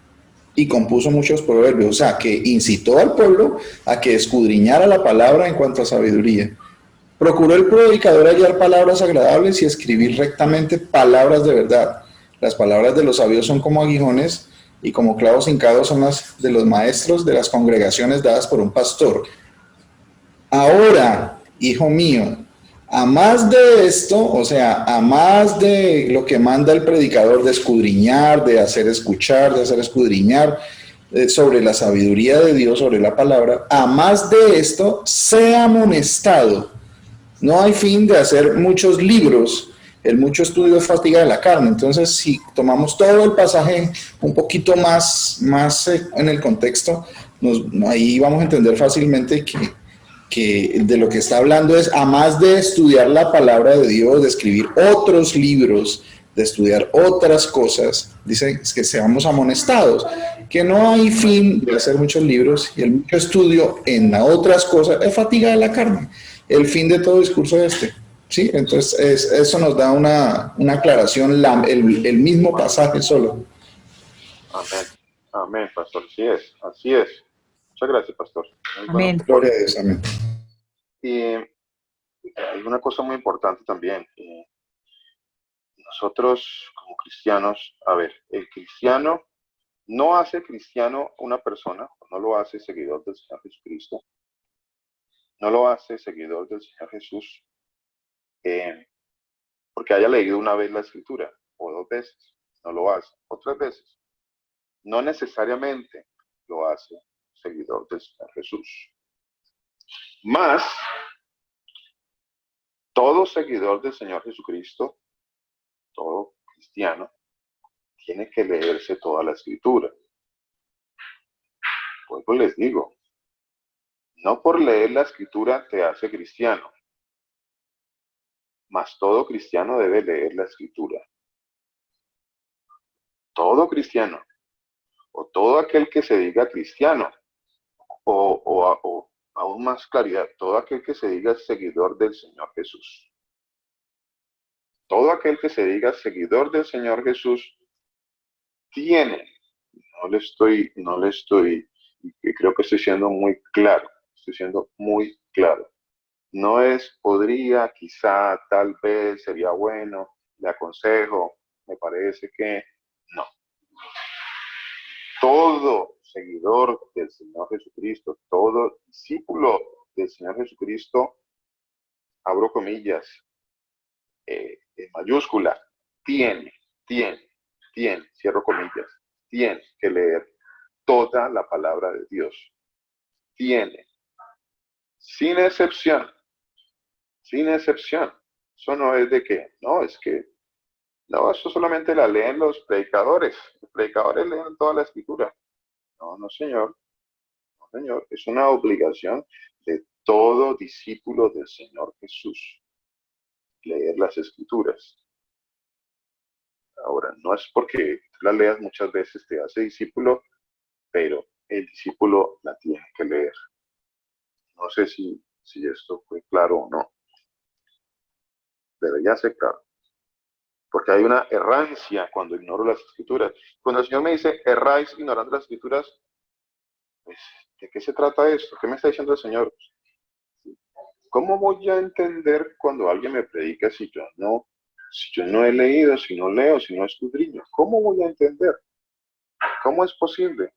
Y compuso muchos proverbios, o sea, que incitó al pueblo a que escudriñara la palabra en cuanto a sabiduría. Procuró el predicador hallar palabras agradables y escribir rectamente palabras de verdad. Las palabras de los sabios son como aguijones y como clavos hincados son las de los maestros de las congregaciones dadas por un pastor. Ahora, hijo mío, a más de esto, o sea, a más de lo que manda el predicador de escudriñar, de hacer escuchar, de hacer escudriñar sobre la sabiduría de Dios, sobre la palabra, a más de esto, sea amonestado. No hay fin de hacer muchos libros, el mucho estudio es fatiga de la carne. Entonces, si tomamos todo el pasaje un poquito más en el contexto, ahí vamos a entender fácilmente que que de lo que está hablando es, a más de estudiar la palabra de Dios, de escribir otros libros, de estudiar otras cosas, dice que seamos amonestados, que no hay fin de hacer muchos libros y el mucho estudio en otras cosas es fatiga de la carne. El fin de todo discurso es este. Sí, entonces eso nos da una aclaración, el mismo pasaje solo. Amén. Amén, pastor. Así es, así es. Muchas gracias, pastor. Muy bueno. Amén. Gloria a Dios, amén. Y hay una cosa muy importante también. Nosotros como cristianos, a ver, el cristiano no hace cristiano una persona, no lo hace seguidor del Señor Jesucristo, no lo hace seguidor del Señor Jesús porque haya leído una vez la Escritura, o 2 veces, no lo hace, o 3 veces. No necesariamente lo hace seguidor del Señor Jesús. Más, todo seguidor del Señor Jesucristo, todo cristiano, tiene que leerse toda la Escritura. Pues les digo, no por leer la Escritura te hace cristiano, mas todo cristiano debe leer la Escritura. Todo cristiano, o todo aquel que se diga cristiano, o aún más claridad, todo aquel que se diga seguidor del Señor Jesús. Todo aquel que se diga seguidor del Señor Jesús tiene, no le estoy, creo que estoy siendo muy claro, No es, podría, quizá, tal vez, sería bueno, le aconsejo, me parece que, no. Todo seguidor del Señor Jesucristo, todo discípulo del Señor Jesucristo, abro comillas, en mayúscula, tiene, cierro comillas, tiene que leer toda la palabra de Dios. Tiene, sin excepción. Eso no es de que, no, eso solamente la leen los predicadores. Los predicadores leen toda la Escritura. No, señor. Es una obligación de todo discípulo del Señor Jesús leer las Escrituras. Ahora, no es porque tú la leas muchas veces te hace discípulo, pero el discípulo la tiene que leer. No sé si esto fue claro o no. Debería ser claro. Porque hay una errancia cuando ignoro las Escrituras. Cuando el Señor me dice, erráis ignorando las Escrituras, pues, ¿de qué se trata esto? ¿Qué me está diciendo el Señor? ¿Cómo voy a entender cuando alguien me predica si yo no he leído, si no leo, si no escudriño? ¿Cómo voy a entender? ¿Cómo es posible?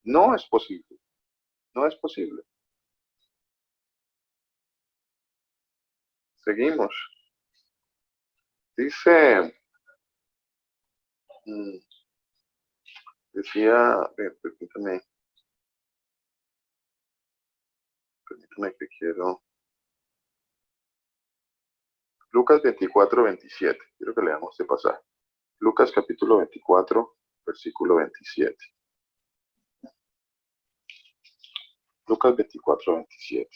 No es posible. No es posible. Seguimos. Dice, decía, permítame que quiero. Lucas 24, 27. Quiero que leamos este pasaje. Lucas capítulo 24, versículo 27. Lucas 24, 27.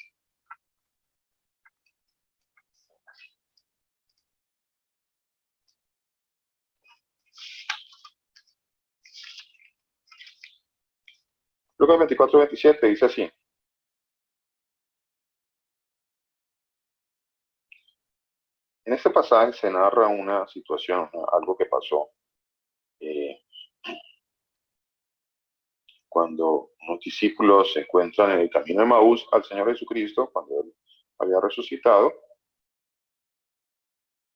Lucas 24, 27 dice así. En este pasaje se narra una situación, algo que pasó cuando unos discípulos se encuentran en el camino de Maús al Señor Jesucristo, cuando Él había resucitado.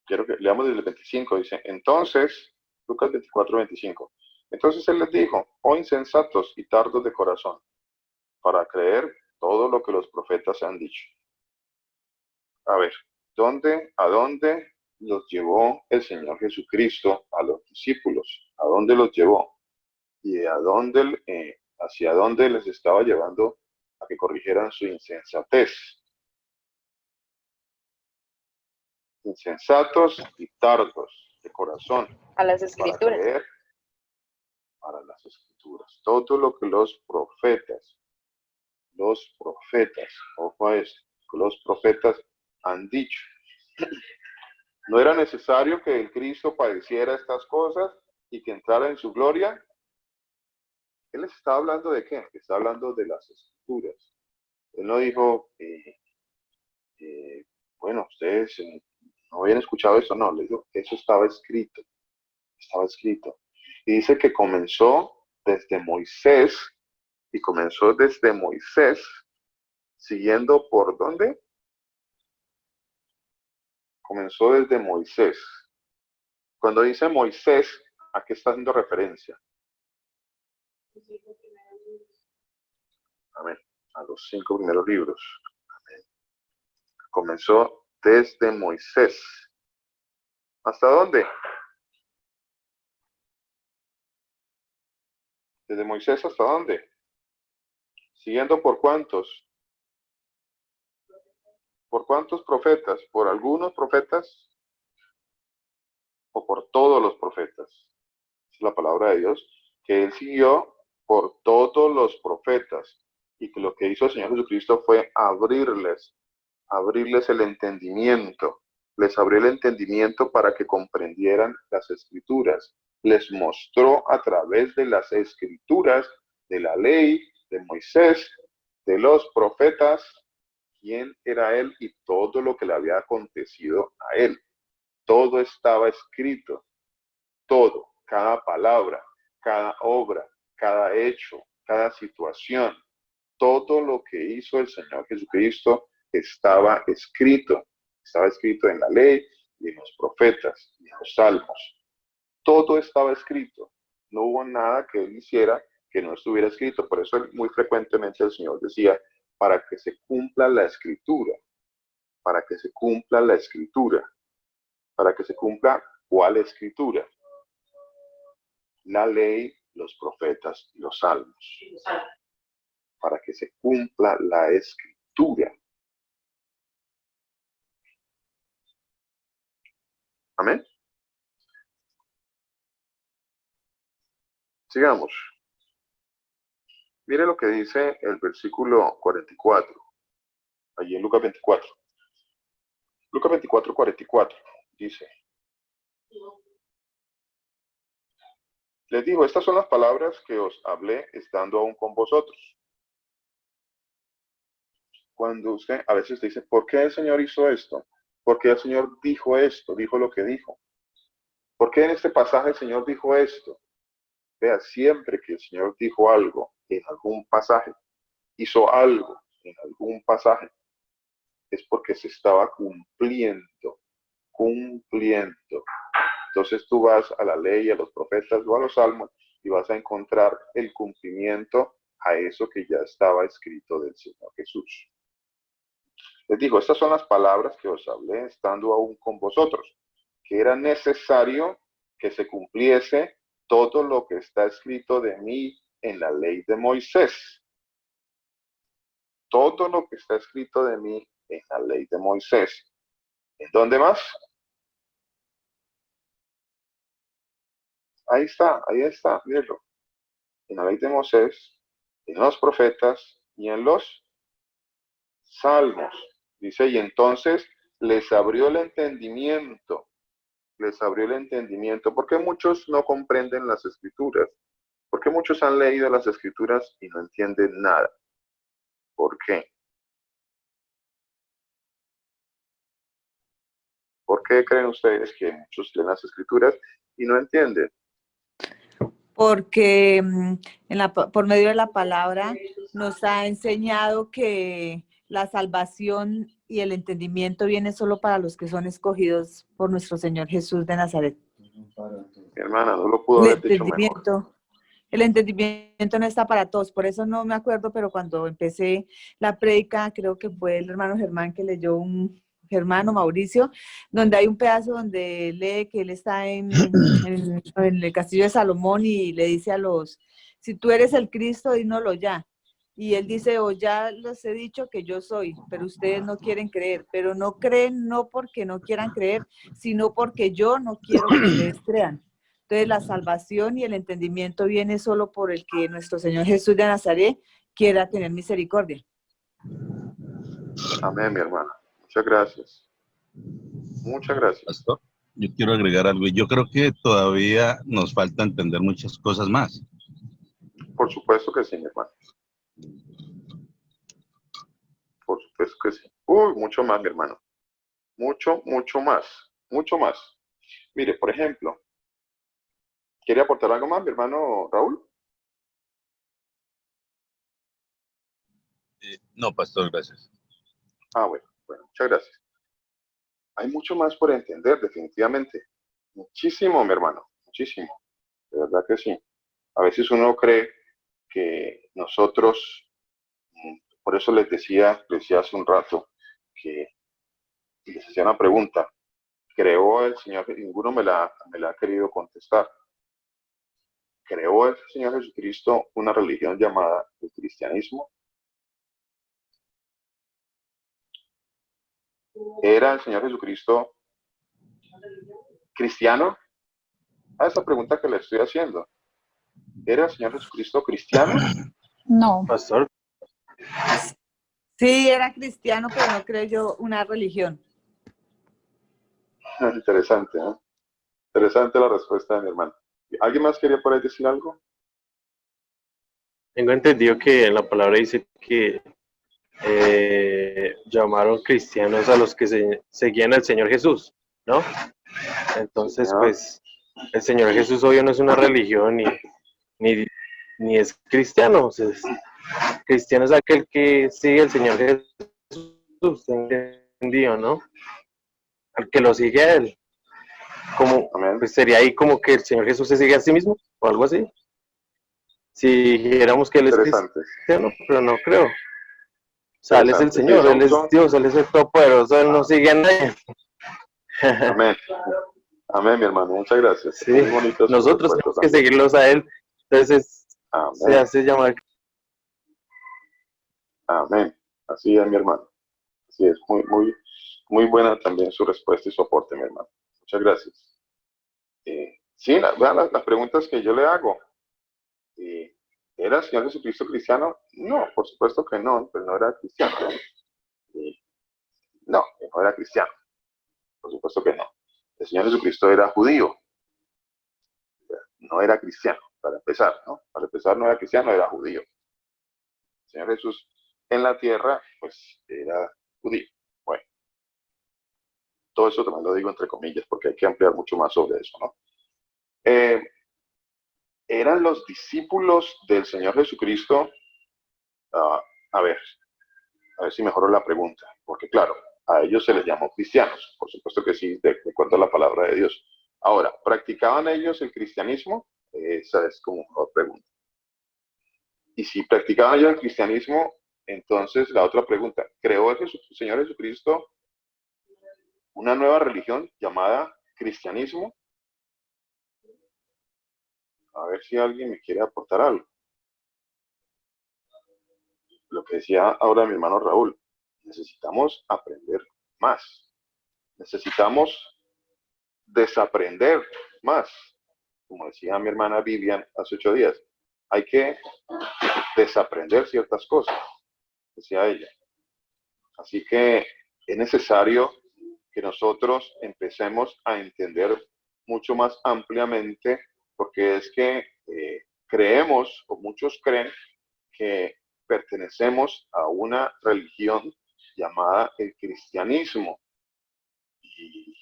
Quiero que leamos desde el 25, dice, entonces, Lucas 24, 25, entonces Él les dijo, oh insensatos y tardos de corazón, para creer todo lo que los profetas han dicho. A ver, ¿a dónde los llevó el Señor Jesucristo a los discípulos? ¿A dónde los llevó? ¿Y hacia dónde les estaba llevando a que corrigieran su insensatez? Insensatos y tardos de corazón. A las Escrituras. Para creer para las Escrituras. Todo lo que los profetas los profetas. Ojo a eso. Los profetas han dicho. No era necesario que el Cristo padeciera estas cosas y que entrara en su gloria. Él les está hablando de qué? Está hablando de las escrituras. Él no dijo, bueno, ustedes no habían escuchado eso, no, le digo, eso estaba escrito, Y dice que comenzó desde Moisés, y comenzó desde Moisés, siguiendo por dónde? Comenzó desde Moisés. Cuando dice Moisés, ¿a qué está haciendo referencia? Amén. A los 5 primeros libros. Amén. Comenzó desde Moisés. ¿Hasta dónde? ¿Desde Moisés hasta dónde? Siguiendo por cuántos. ¿Por cuántos profetas? ¿Por algunos profetas? ¿O por todos los profetas? Es la palabra de Dios, que él siguió por todos los profetas. Y que lo que hizo el Señor Jesucristo fue abrirles el entendimiento. Les abrió el entendimiento para que comprendieran las escrituras. Les mostró a través de las escrituras, de la ley, de Moisés, de los profetas, quién era él y todo lo que le había acontecido a él. Todo estaba escrito. Todo, cada palabra, cada obra, cada hecho, cada situación. Todo lo que hizo el Señor Jesucristo estaba escrito en la ley y en los profetas y en los salmos. Todo estaba escrito. No hubo nada que él hiciera que no estuviera escrito. Por eso muy frecuentemente el Señor decía, para que se cumpla la escritura, para que se cumpla la escritura, para que se cumpla ¿cuál escritura? La ley, los profetas y los salmos. Para que se cumpla la escritura. Amén. Sigamos. Mire lo que dice el versículo 44, allí en Lucas 24. Lucas 24, 44, dice. Les dijo, estas son las palabras que os hablé estando aún con vosotros. Cuando usted a veces dice, ¿por qué el Señor hizo esto? ¿Por qué el Señor dijo esto? Dijo lo que dijo. ¿Por qué en este pasaje el Señor dijo esto? Vea, siempre que el Señor dijo algo en algún pasaje, hizo algo en algún pasaje, es porque se estaba cumpliendo. Entonces tú vas a la ley, a los profetas o a los salmos y vas a encontrar el cumplimiento a eso que ya estaba escrito del Señor Jesús. Les digo, estas son las palabras que os hablé estando aún con vosotros, que era necesario que se cumpliese todo lo que está escrito de mí en la ley de Moisés. Todo lo que está escrito de mí en la ley de Moisés. ¿En dónde más? Ahí está, mírenlo. En la ley de Moisés, en los profetas y en los salmos. Dice, y entonces les abrió el entendimiento. ¿Por qué muchos no comprenden las escrituras? ¿Por qué muchos han leído las escrituras y no entienden nada? ¿Por qué? ¿Por qué creen ustedes que muchos leen las escrituras y no entienden? Porque por medio de la palabra nos ha enseñado que la salvación y el entendimiento viene solo para los que son escogidos por nuestro Señor Jesús de Nazaret. Mi hermana, no lo pudo haber dicho mejor. El entendimiento no está para todos, por eso no me acuerdo, pero cuando empecé la prédica, creo que fue el hermano Germán que leyó Germán o Mauricio, donde hay un pedazo donde lee que él está en el castillo de Salomón y le dice a si tú eres el Cristo, dínoslo ya. Y él dice, ya les he dicho que yo soy, pero ustedes no quieren creer, pero no creen no porque no quieran creer, sino porque yo no quiero que ustedes crean. Entonces la salvación y el entendimiento viene solo por el que nuestro Señor Jesús de Nazaret quiera tener misericordia. Amén, mi hermana. Muchas gracias. Muchas gracias. Pastor, yo quiero agregar algo. Yo creo que todavía nos falta entender muchas cosas más. Por supuesto que sí, mi hermano. Por supuesto que sí. Uy, mucho más, mi hermano. Mucho, mucho más. Mucho más. Mire, por ejemplo, ¿quiere aportar algo más, mi hermano Raúl? No, pastor, gracias. Ah, bueno, muchas gracias. Hay mucho más por entender, definitivamente. Muchísimo, mi hermano. Muchísimo. De verdad que sí. A veces uno cree que nosotros, por eso les decía hace un rato, que les hacía una pregunta. ¿Creó el Señor? Ninguno me la ha querido contestar. ¿Creó el Señor Jesucristo una religión llamada el cristianismo? ¿Era el Señor Jesucristo cristiano? A esa pregunta que le estoy haciendo. ¿Era el Señor Jesucristo cristiano? No. Pastor, Sí, era cristiano, pero no creyó una religión. Interesante, ¿eh? Interesante la respuesta de mi hermano. ¿Alguien más quería por ahí decir algo? tengo entendido que en la palabra dice que llamaron cristianos a los que seguían al Señor Jesús, ¿no? Entonces, Señor. pues, el Señor Jesús obvio no es una religión ni es cristiano. O sea, cristiano es aquel que sigue al Señor Jesús, entendido, ¿no? Al que lo sigue a él. Como, Amén. pues sería ahí como que el Señor Jesús se sigue a sí mismo, o algo así. Si dijéramos que él es Interesante. cristiano, pero no creo. O sea, él es el Interesante. Señor, Sí, él es Dios, él es el Todopoderoso, él no sigue a nadie. Amén. Amén, mi hermano. Muchas gracias. Sí, Muy bonito su nosotros respuesta tenemos que también. seguirlos a él. Entonces se Amén. hace llamar. Amén. Así es, mi hermano. Así es. Muy, muy, muy buena también su respuesta y su aporte, mi hermano. Muchas gracias. Sí, vean las preguntas que yo le hago. ¿Era el Señor Jesucristo cristiano? No, por supuesto que no, pero no era cristiano. No, no era cristiano. Por supuesto que no. El Señor Jesucristo era judío. No era cristiano, para empezar, ¿no? Para empezar, no era cristiano, era judío. El Señor Jesús en la tierra, pues, era judío. Bueno, todo eso también lo digo entre comillas, porque hay que ampliar mucho más sobre eso, ¿no? Eran los discípulos del Señor Jesucristo. A ver si mejoró la pregunta, porque claro, a ellos se les llamó cristianos, por supuesto que sí, de acuerdo a la palabra de Dios. Ahora, ¿practicaban ellos el cristianismo? Esa es como mejor pregunta. Y si practicaban ellos el cristianismo, entonces la otra pregunta, ¿creó el Señor Jesucristo una nueva religión llamada cristianismo? A ver si alguien me quiere aportar algo. Lo que decía ahora mi hermano Raúl, necesitamos aprender más. Necesitamos desaprender más. Como decía mi hermana Vivian hace 8 días, hay que desaprender ciertas cosas, decía ella. Así que es necesario que nosotros empecemos a entender mucho más ampliamente, porque es que creemos, o muchos creen, que pertenecemos a una religión llamada el cristianismo. Y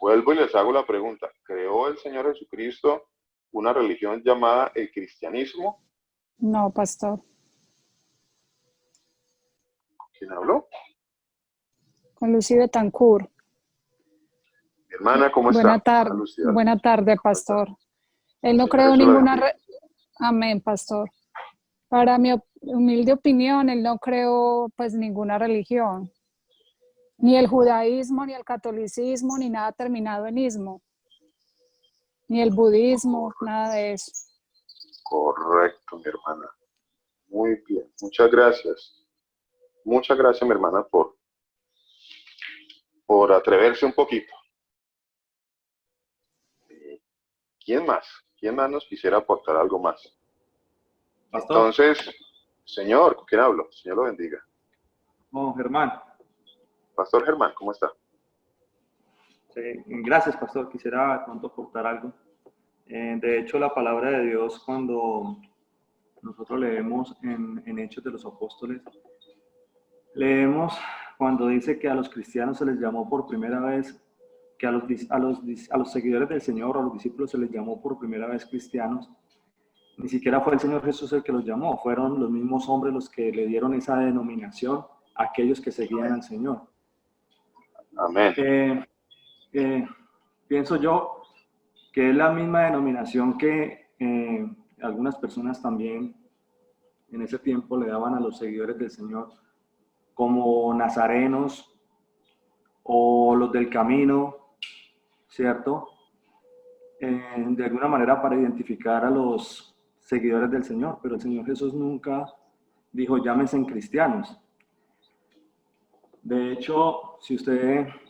vuelvo y les hago la pregunta, ¿creó el Señor Jesucristo una religión llamada el cristianismo? No, pastor. ¿Quién habló? Con Lucy Betancourt. Mi hermana, ¿cómo está? Buena tarde, pastor. Él no Señor creó Jesús la ninguna... bendiga. Amén, pastor. Para mi humilde opinión, él no creó pues ninguna religión. Ni el judaísmo, ni el catolicismo, ni nada terminado en ismo. Ni el budismo, nada de eso. Correcto, mi hermana. Muy bien, muchas gracias. Muchas gracias, mi hermana, por atreverse un poquito. ¿Quién más? ¿Quién más nos quisiera aportar algo más? Pastor. Entonces, Señor, ¿con quién hablo? Señor lo bendiga. Oh, Germán. Pastor Germán, ¿cómo está? Sí, gracias, pastor. Quisiera de pronto aportar algo. De hecho, la palabra de Dios, cuando nosotros leemos en Hechos de los Apóstoles, leemos cuando dice que a los cristianos se les llamó por primera vez, que a los seguidores del Señor, a los discípulos se les llamó por primera vez cristianos. Ni siquiera fue el Señor Jesús el que los llamó, fueron los mismos hombres los que le dieron esa denominación a aquellos que seguían al Señor. Amén. Pienso yo que es la misma denominación que algunas personas también en ese tiempo le daban a los seguidores del Señor, como nazarenos o los del camino, ¿cierto? De alguna manera para identificar a los seguidores del Señor, pero el Señor Jesús nunca dijo llámense cristianos. De hecho,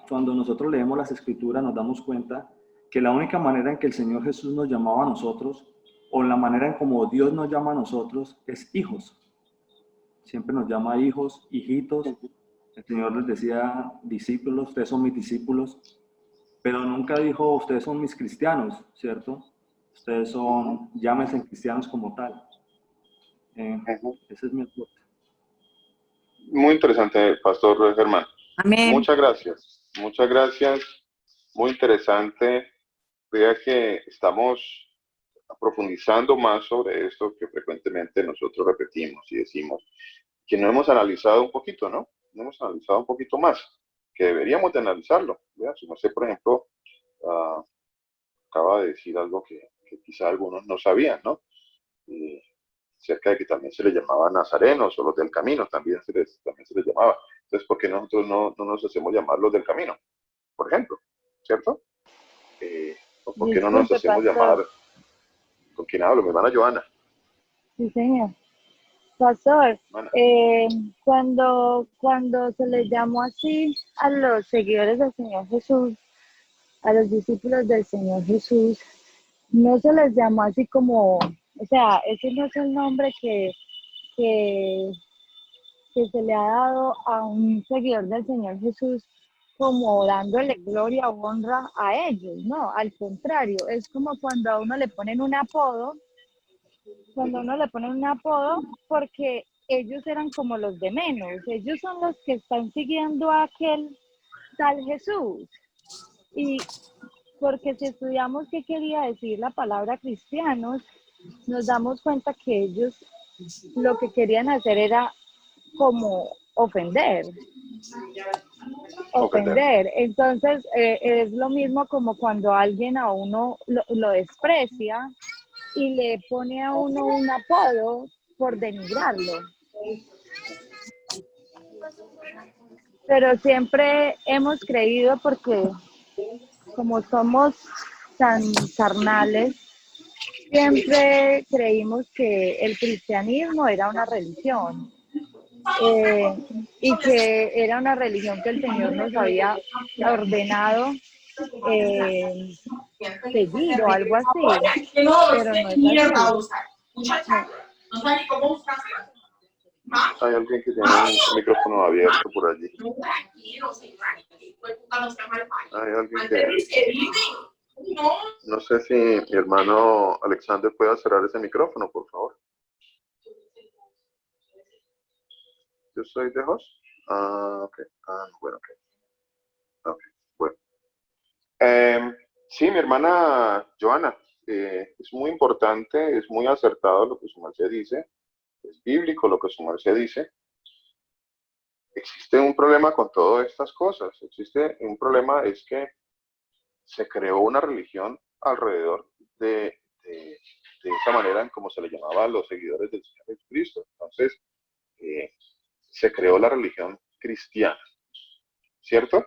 cuando nosotros leemos las Escrituras nos damos cuenta que la única manera en que el Señor Jesús nos llamaba a nosotros, o la manera en como Dios nos llama a nosotros, es hijos. Siempre nos llama hijos, hijitos. El Señor les decía discípulos, ustedes son mis discípulos, pero nunca dijo ustedes son mis cristianos, ¿cierto? Ustedes son, llámense cristianos como tal. Ese es mi aporte. Muy interesante, Pastor Germán. Amén. Muchas gracias. Muchas gracias. Muy interesante. Vea que estamos profundizando más sobre esto que frecuentemente nosotros repetimos y decimos que no hemos analizado un poquito, ¿no? No hemos analizado un poquito más, que deberíamos de analizarlo. ¿Vea? Si no sé, por ejemplo, acaba de decir algo que quizá algunos no sabían, ¿no? Cerca de que también se les llamaba nazarenos o los del camino, también se les llamaba. Entonces, ¿por qué nosotros no nos hacemos llamar los del camino? Por ejemplo, ¿cierto? ¿O por qué no nos hacemos llamar? ¿Con quién hablo? Mi hermana Joana. Sí, señor. Pastor, Hermana. cuando se les llamó así a los seguidores del Señor Jesús, a los discípulos del Señor Jesús, no se les llamó así como, o sea, ese no es el nombre que se le ha dado a un seguidor del Señor Jesús como dándole gloria o honra a ellos, no, al contrario, es como cuando a uno le ponen un apodo, porque ellos eran como los de menos, ellos son los que están siguiendo a aquel tal Jesús. Y porque si estudiamos qué quería decir la palabra cristianos, nos damos cuenta que ellos lo que querían hacer era como ofender. Entonces es lo mismo como cuando alguien a uno lo desprecia y le pone a uno un apodo por denigrarlo. Pero siempre hemos creído, porque como somos tan carnales, siempre creímos que el cristianismo era una religión. Y que era una religión que el Señor nos había ordenado seguir o algo así, pero no es así. Hay alguien que tiene un micrófono abierto por allí. Hay alguien que... No sé si mi hermano Alexander pueda cerrar ese micrófono, por favor. Yo soy de host. Ok. Bueno, ok. Bueno. Sí, mi hermana Joana, es muy importante, es muy acertado lo que su merced dice, es bíblico lo que su merced dice. Existe un problema con todas estas cosas. Existe un problema, es que se creó una religión alrededor de esa manera en como se le llamaba a los seguidores del Señor Jesucristo. Entonces, se creó la religión cristiana, ¿cierto?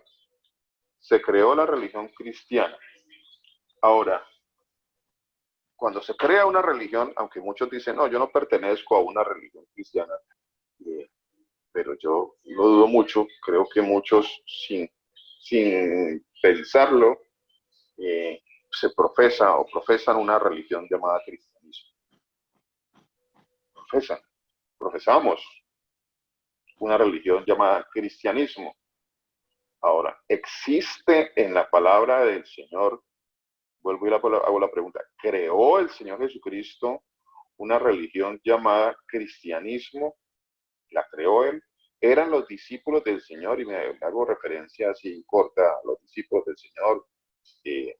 Se creó la religión cristiana. Ahora, cuando se crea una religión, aunque muchos dicen, no, yo no pertenezco a una religión cristiana, pero yo lo dudo mucho, creo que muchos sin pensarlo, se profesan una religión llamada cristianismo. profesamos una religión llamada cristianismo. Ahora, ¿existe en la palabra del Señor, vuelvo y hago la pregunta, ¿creó el Señor Jesucristo una religión llamada cristianismo? ¿La creó Él? ¿Eran los discípulos del Señor? Y me hago referencia así corta a los discípulos del Señor,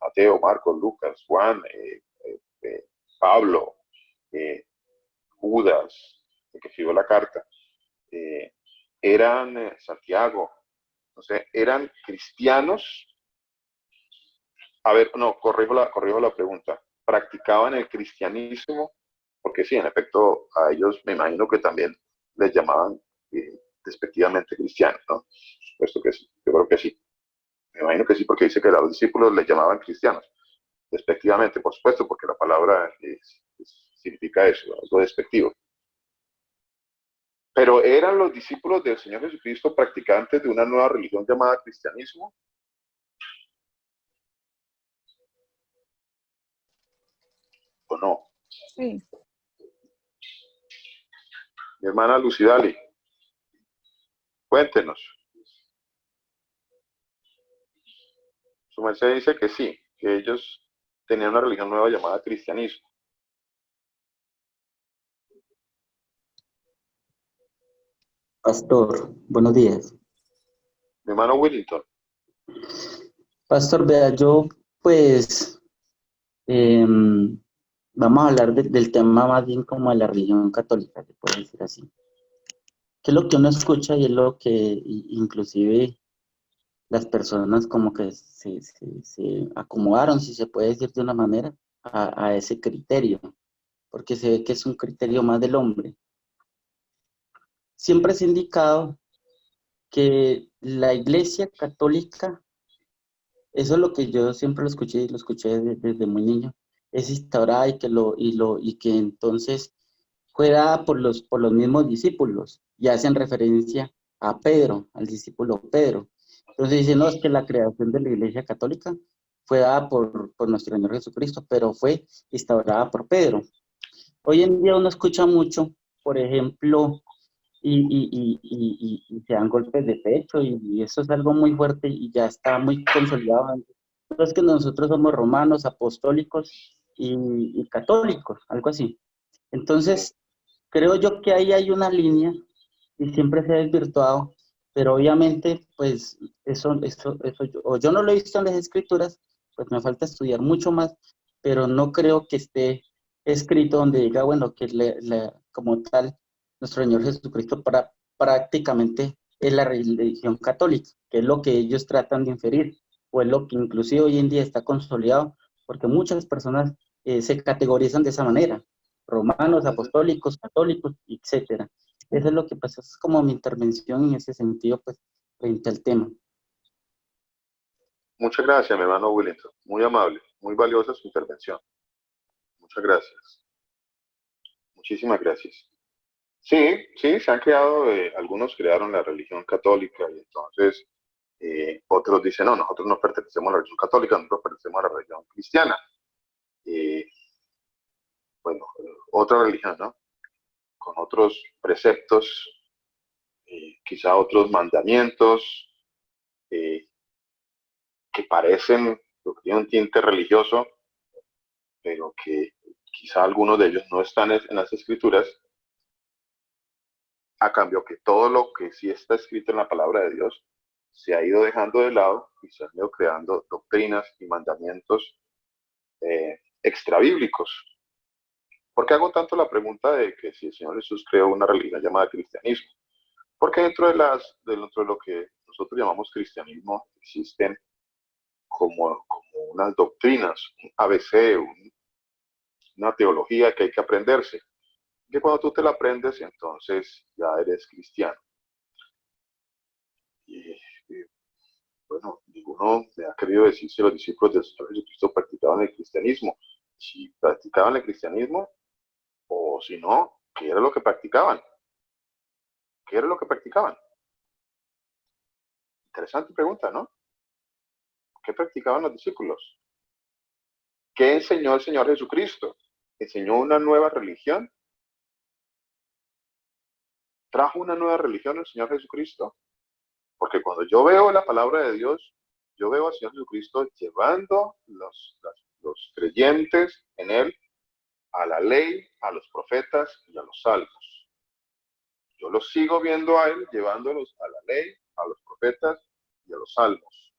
Mateo, Marcos, Lucas, Juan, Pablo, Judas, el que escribió la carta, eran Santiago, no sé, eran cristianos. A ver, no, corrijo la pregunta. ¿Practicaban el cristianismo? Porque sí, en efecto, a ellos me imagino que también les llamaban despectivamente cristianos, ¿no? Supuesto que sí, yo creo que sí. Me imagino que sí, porque dice que a los discípulos les llamaban cristianos. Despectivamente, por supuesto, porque la palabra significa eso, algo despectivo. Pero ¿eran los discípulos del Señor Jesucristo practicantes de una nueva religión llamada cristianismo? ¿O no? Sí. Mi hermana Lucidali, cuéntenos. Su merced dice que sí, que ellos tenían una religión nueva llamada cristianismo. Pastor, buenos días. Mi hermano Willington. Pastor, vea, yo pues vamos a hablar del tema más bien como de la religión católica, se puede decir así. Que es lo que uno escucha y es lo que inclusive las personas como que se acomodaron, si se puede decir de una manera, a ese criterio, porque se ve que es un criterio más del hombre. Siempre se ha indicado que la Iglesia Católica, eso es lo que yo siempre lo escuché desde muy niño, es instaurada y que entonces fue dada por los mismos discípulos y hacen referencia a Pedro, al discípulo Pedro. Entonces dicen, no, es que la creación de la Iglesia Católica fue dada por nuestro Señor Jesucristo, pero fue instaurada por Pedro. Hoy en día uno escucha mucho, por ejemplo, y se dan golpes de pecho y eso es algo muy fuerte y ya está muy consolidado. Es que nosotros somos romanos, apostólicos y católicos, algo así. Entonces, creo yo que ahí hay una línea y siempre se ha desvirtuado, pero obviamente, pues, o yo no lo he visto en las escrituras, pues me falta estudiar mucho más, pero no creo que esté escrito donde diga, bueno, que como tal, nuestro Señor Jesucristo prácticamente es la religión católica, que es lo que ellos tratan de inferir, o es lo que inclusive hoy en día está consolidado, porque muchas personas se categorizan de esa manera, romanos, apostólicos, católicos, etcétera. Eso es lo que pasa, es como mi intervención en ese sentido, pues, frente al tema. Muchas gracias, mi hermano Willington. Muy amable, muy valiosa su intervención. Muchas gracias. Muchísimas gracias. Sí, sí, se han creado, algunos crearon la religión católica y entonces otros dicen, no, nosotros no pertenecemos a la religión católica, nosotros pertenecemos a la religión cristiana. Bueno, otra religión, ¿no? Con otros preceptos, quizá otros mandamientos que parecen, que tienen un tinte religioso, pero que quizá algunos de ellos no están en las escrituras, a cambio que todo lo que sí está escrito en la palabra de Dios se ha ido dejando de lado y se han ido creando doctrinas y mandamientos extrabíblicos. ¿Por qué hago tanto la pregunta de que si el Señor Jesús creó una religión llamada cristianismo? Porque dentro de lo que nosotros llamamos cristianismo existen como unas doctrinas, un ABC, una teología que hay que aprenderse. Que cuando tú te la aprendes, entonces ya eres cristiano. Y bueno, ninguno me ha querido decir si los discípulos del Señor Jesucristo practicaban el cristianismo. Si practicaban el cristianismo, o si no, ¿qué era lo que practicaban? ¿Qué era lo que practicaban? Interesante pregunta, ¿no? ¿Qué practicaban los discípulos? ¿Qué enseñó el Señor Jesucristo? ¿Enseñó una nueva religión? ¿Trajo una nueva religión el Señor Jesucristo? Porque cuando yo veo la palabra de Dios, yo veo al Señor Jesucristo llevando los creyentes en Él a la ley, a los profetas y a los salmos. Yo los sigo viendo a Él llevándolos a la ley, a los profetas y a los salmos.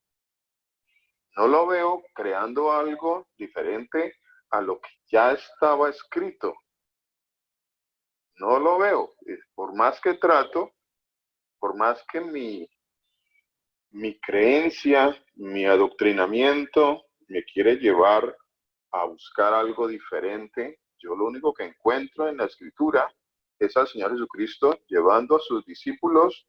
No lo veo creando algo diferente a lo que ya estaba escrito. No lo veo. Por más que trato, por más que mi creencia, mi adoctrinamiento me quiere llevar a buscar algo diferente, yo lo único que encuentro en la Escritura es al Señor Jesucristo llevando a sus discípulos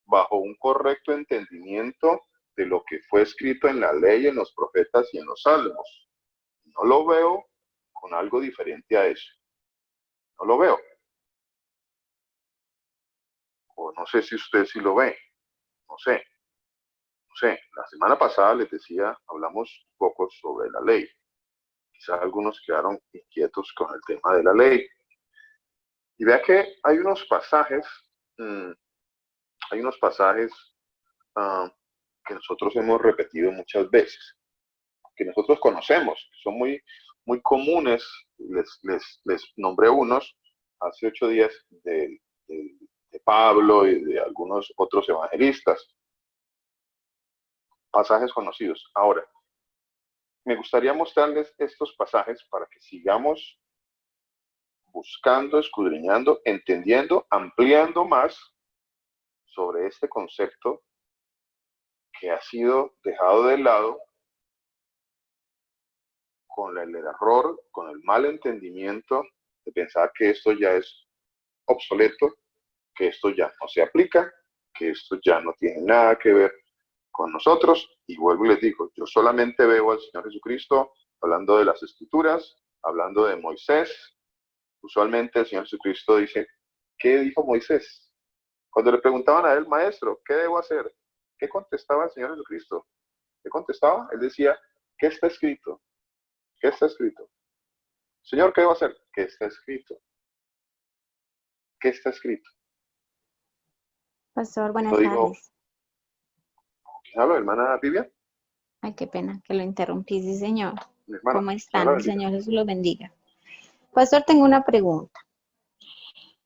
bajo un correcto entendimiento de lo que fue escrito en la ley, en los profetas y en los salmos. No lo veo con algo diferente a eso. No lo veo. O no sé si usted sí lo ve. No sé. No sé. La semana pasada les decía, hablamos un poco sobre la ley. Quizás algunos quedaron inquietos con el tema de la ley. Y vea que hay unos pasajes, que nosotros hemos repetido muchas veces, que nosotros conocemos, que son muy, muy comunes. Les nombré unos hace 8 días de Pablo y de algunos otros evangelistas. Pasajes conocidos. Ahora, me gustaría mostrarles estos pasajes para que sigamos buscando, escudriñando, entendiendo, ampliando más sobre este concepto que ha sido dejado de lado con el error, con el mal entendimiento de pensar que esto ya es obsoleto, que esto ya no se aplica, que esto ya no tiene nada que ver con nosotros. Y vuelvo y les digo, yo solamente veo al Señor Jesucristo hablando de las Escrituras, hablando de Moisés. Usualmente el Señor Jesucristo dice, ¿qué dijo Moisés? Cuando le preguntaban a él, maestro, ¿qué debo hacer? ¿Qué contestaba el Señor Jesucristo? ¿Qué contestaba? Él decía, ¿qué está escrito? ¿Qué está escrito? Señor, ¿qué debo hacer? ¿Qué está escrito? ¿Qué está escrito? Pastor, buenas No digo, tardes. ¿quién habla, hermana Vivian? Ay, qué pena que lo interrumpí, sí, señor. Mi hermana, ¿Cómo Dios están? la El bendiga. Señor Jesús los bendiga. Pastor, tengo una pregunta. Sí,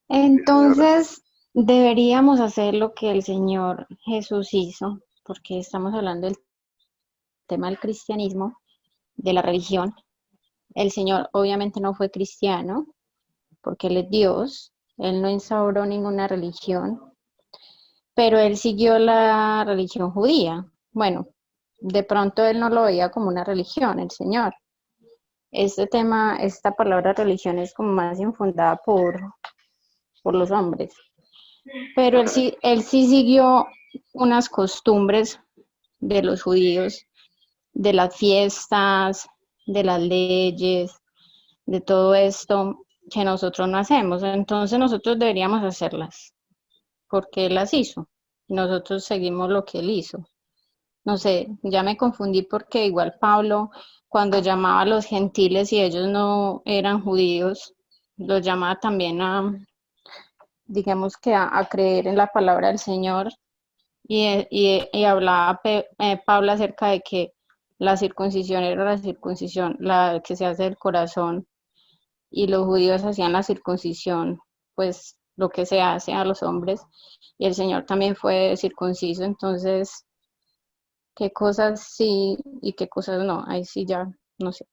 señora. Entonces, deberíamos hacer lo que el Señor Jesús hizo, porque estamos hablando del tema del cristianismo, de la religión. El Señor obviamente no fue cristiano, porque Él es Dios. Él no instauró ninguna religión, pero Él siguió la religión judía. Bueno, de pronto Él no lo veía como una religión, el Señor. Este tema, esta palabra religión es como más infundada por los hombres. Pero él sí siguió unas costumbres de los judíos, de las fiestas, de las leyes, de todo esto que nosotros no hacemos. Entonces nosotros deberíamos hacerlas, porque él las hizo. Nosotros seguimos lo que él hizo. No sé, ya me confundí porque igual Pablo, cuando llamaba a los gentiles y ellos no eran judíos, los llamaba también digamos que a creer en la palabra del Señor y hablaba Pablo acerca de que la circuncisión era la circuncisión, la que se hace del corazón, y los judíos hacían la circuncisión, pues lo que se hace a los hombres, y el Señor también fue circunciso. Entonces, qué cosas sí y qué cosas no, ahí sí ya no sé.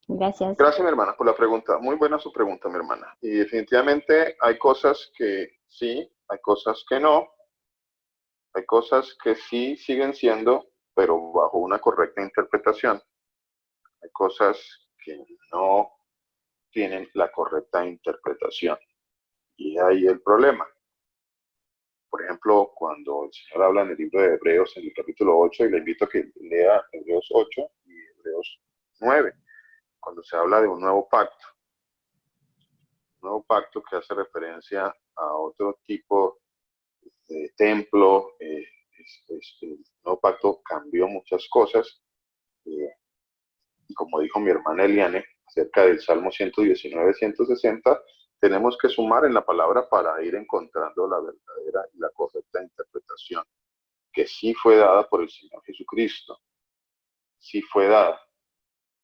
Gracias. Gracias, mi hermana, por la pregunta. Muy buena su pregunta, mi hermana. Y definitivamente hay cosas que sí, hay cosas que no. Hay cosas que sí siguen siendo, pero bajo una correcta interpretación. Hay cosas que no tienen la correcta interpretación. Y ahí el problema. Por ejemplo, cuando el Señor habla en el libro de Hebreos, en el capítulo 8, y le invito a que lea Hebreos 8 y Hebreos 9, cuando se habla de un nuevo pacto que hace referencia a otro tipo de templo. El nuevo pacto cambió muchas cosas, y como dijo mi hermana Eliane acerca del Salmo 119, 160, tenemos que sumar en la palabra para ir encontrando la verdadera y la correcta interpretación, que sí fue dada por el Señor Jesucristo. Sí fue dada.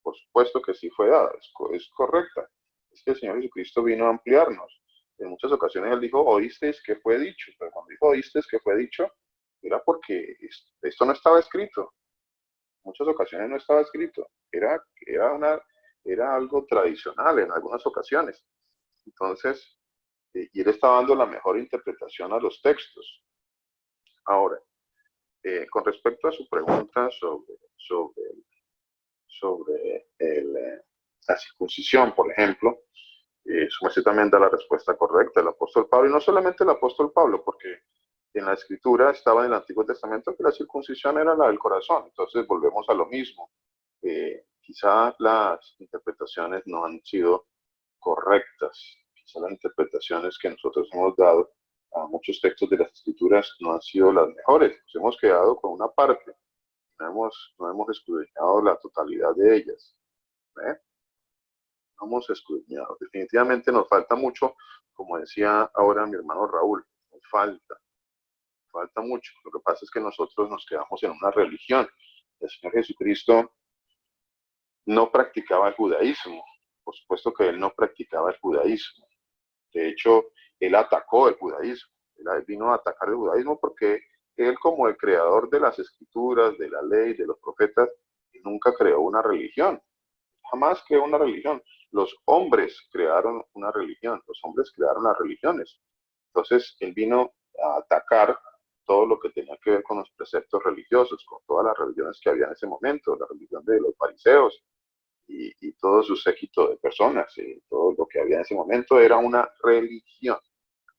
Por supuesto que sí fue dada, es correcta. Es que el Señor Jesucristo vino a ampliarnos. En muchas ocasiones Él dijo, oísteis que fue dicho, pero cuando dijo oísteis que fue dicho, era porque esto no estaba escrito. En muchas ocasiones no estaba escrito. Era algo tradicional en algunas ocasiones. Entonces, y Él estaba dando la mejor interpretación a los textos. Ahora, con respecto a su pregunta sobre la circuncisión, por ejemplo, su merced también da la respuesta correcta, el apóstol Pablo, y no solamente el apóstol Pablo, porque en la escritura estaba en el Antiguo Testamento que la circuncisión era la del corazón, entonces volvemos a lo mismo. Quizá las interpretaciones no han sido correctas, quizá las interpretaciones que nosotros hemos dado a muchos textos de las escrituras no han sido las mejores, nos hemos quedado con una parte, no hemos escudriñado la totalidad de ellas. No hemos escudriñado. Definitivamente nos falta mucho, como decía ahora mi hermano Raúl, nos falta mucho. Lo que pasa es que nosotros nos quedamos en una religión. El Señor Jesucristo no practicaba el judaísmo. Por supuesto que Él no practicaba el judaísmo. De hecho, Él atacó el judaísmo. Él vino a atacar el judaísmo porque Él, como el creador de las escrituras, de la ley, de los profetas, nunca creó una religión. Jamás creó una religión. Los hombres crearon una religión. Los hombres crearon las religiones. Entonces, Él vino a atacar todo lo que tenía que ver con los preceptos religiosos, con todas las religiones que había en ese momento, la religión de los fariseos y todo su séquito de personas, y todo lo que había en ese momento era una religión.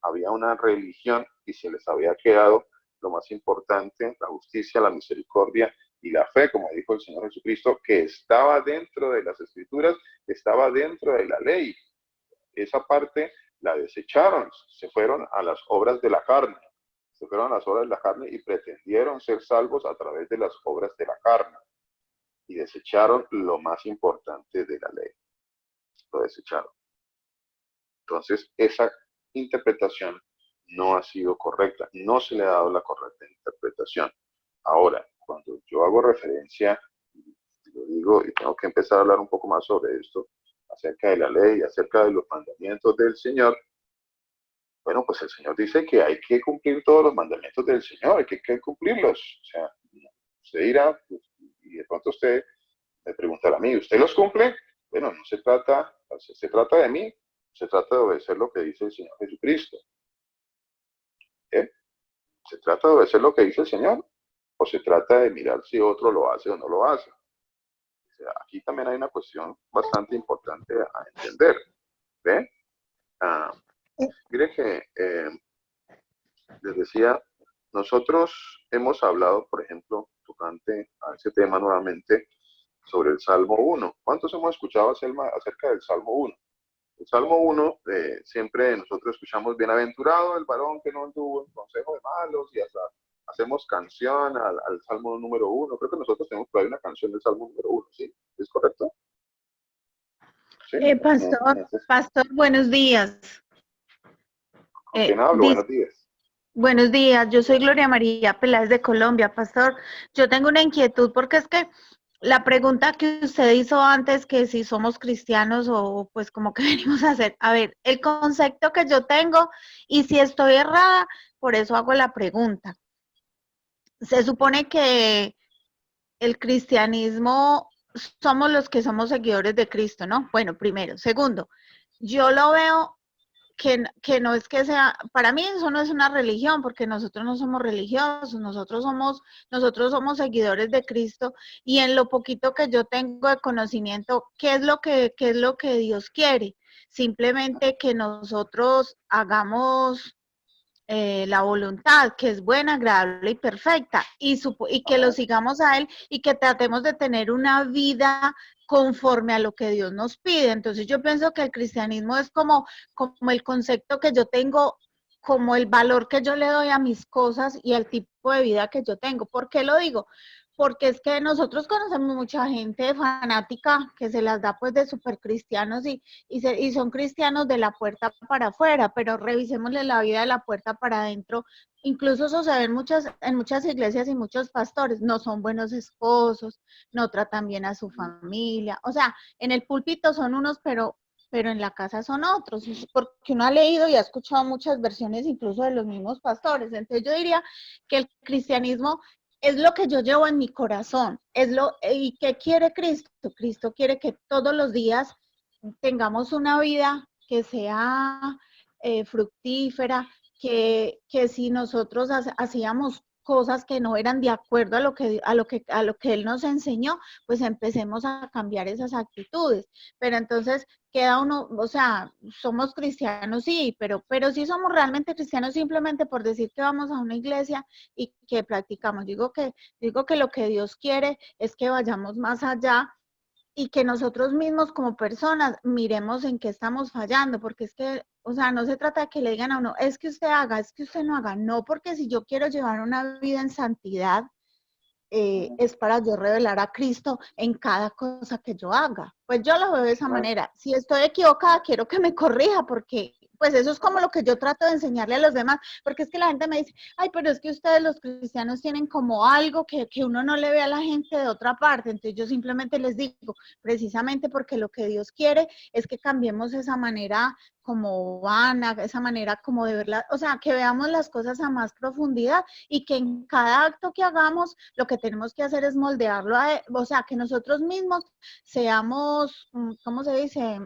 Había una religión y se les había quedado lo más importante, la justicia, la misericordia y la fe, como dijo el Señor Jesucristo, que estaba dentro de las escrituras, estaba dentro de la ley. Esa parte la desecharon, se fueron a las obras de la carne, y pretendieron ser salvos a través de las obras de la carne, y desecharon lo más importante de la ley, lo desecharon. Entonces, esa interpretación no ha sido correcta, no se le ha dado la correcta interpretación. Ahora, cuando yo hago referencia, lo digo, y tengo que empezar a hablar un poco más sobre esto, acerca de la ley, acerca de los mandamientos del Señor, bueno, pues el Señor dice que hay que cumplir todos los mandamientos del Señor, hay que cumplirlos. O sea, usted dirá, y de pronto usted me preguntará a mí, ¿usted los cumple? Bueno, no se trata de mí, se trata de obedecer lo que dice el Señor Jesucristo. ¿Se trata de obedecer lo que dice el Señor? ¿O se trata de mirar si otro lo hace o no lo hace? O sea, aquí también hay una cuestión bastante importante a entender. ¿Ve? Mire que les decía, nosotros hemos hablado, por ejemplo, tocante a ese tema nuevamente, sobre el Salmo 1. ¿Cuántos hemos escuchado acerca del Salmo 1? El Salmo 1, siempre nosotros escuchamos, bienaventurado el varón que no anduvo en consejo de malos, y hasta hacemos canción al Salmo número 1. Creo que nosotros tenemos por ahí una canción del Salmo número 1, ¿sí? ¿Es correcto? ¿Sí? Pastor, buenos días. ¿Con quién hablo? Buenos días. Buenos días, yo soy Gloria María Peláez de Colombia. Pastor, yo tengo una inquietud porque es que la pregunta que usted hizo antes, que si somos cristianos o pues como que venimos a hacer, a ver, el concepto que yo tengo y si estoy errada, por eso hago la pregunta. Se supone que el cristianismo somos los que somos seguidores de Cristo, ¿no? Bueno, primero. Segundo, yo lo veo que no es que sea, para mí eso no es una religión, porque nosotros no somos religiosos, nosotros somos seguidores de Cristo, y en lo poquito que yo tengo de conocimiento, ¿qué es lo que Dios quiere? Simplemente que nosotros hagamos la voluntad, que es buena, agradable y perfecta, y que lo sigamos a Él y que tratemos de tener una vida conforme a lo que Dios nos pide. Entonces yo pienso que el cristianismo es como el concepto que yo tengo, como el valor que yo le doy a mis cosas y al tipo de vida que yo tengo. ¿Por qué lo digo? porque es que nosotros conocemos mucha gente fanática que se las da pues de super cristianos y son cristianos de la puerta para afuera, pero revisémosle la vida de la puerta para adentro. Incluso eso se ve en muchas iglesias y muchos pastores, no son buenos esposos, no tratan bien a su familia, o sea, en el púlpito son unos, pero en la casa son otros, porque uno ha leído y ha escuchado muchas versiones incluso de los mismos pastores. Entonces yo diría que el cristianismo es lo que yo llevo en mi corazón, ¿y qué quiere Cristo? Cristo quiere que todos los días tengamos una vida que sea fructífera, que si nosotros hacíamos cosas que no eran de acuerdo a lo que Él nos enseñó, pues empecemos a cambiar esas actitudes. Pero entonces queda uno, o sea, somos cristianos, sí, pero sí somos realmente cristianos simplemente por decir que vamos a una iglesia y que practicamos. Digo que lo que Dios quiere es que vayamos más allá y que nosotros mismos como personas miremos en qué estamos fallando, porque es que, o sea, no se trata de que le digan a uno, es que usted haga, es que usted no haga, no, porque si yo quiero llevar una vida en santidad, es para yo revelar a Cristo en cada cosa que yo haga. Pues yo lo veo de esa manera. Si estoy equivocada, quiero que me corrija, porque pues eso es como lo que yo trato de enseñarle a los demás, porque es que la gente me dice, ay, pero es que ustedes los cristianos tienen como algo que uno no le ve a la gente de otra parte. Entonces yo simplemente les digo, precisamente porque lo que Dios quiere es que cambiemos esa manera como vana, esa manera como de verla, o sea, que veamos las cosas a más profundidad y que en cada acto que hagamos, lo que tenemos que hacer es moldearlo, o sea, que nosotros mismos seamos, ¿cómo se dice?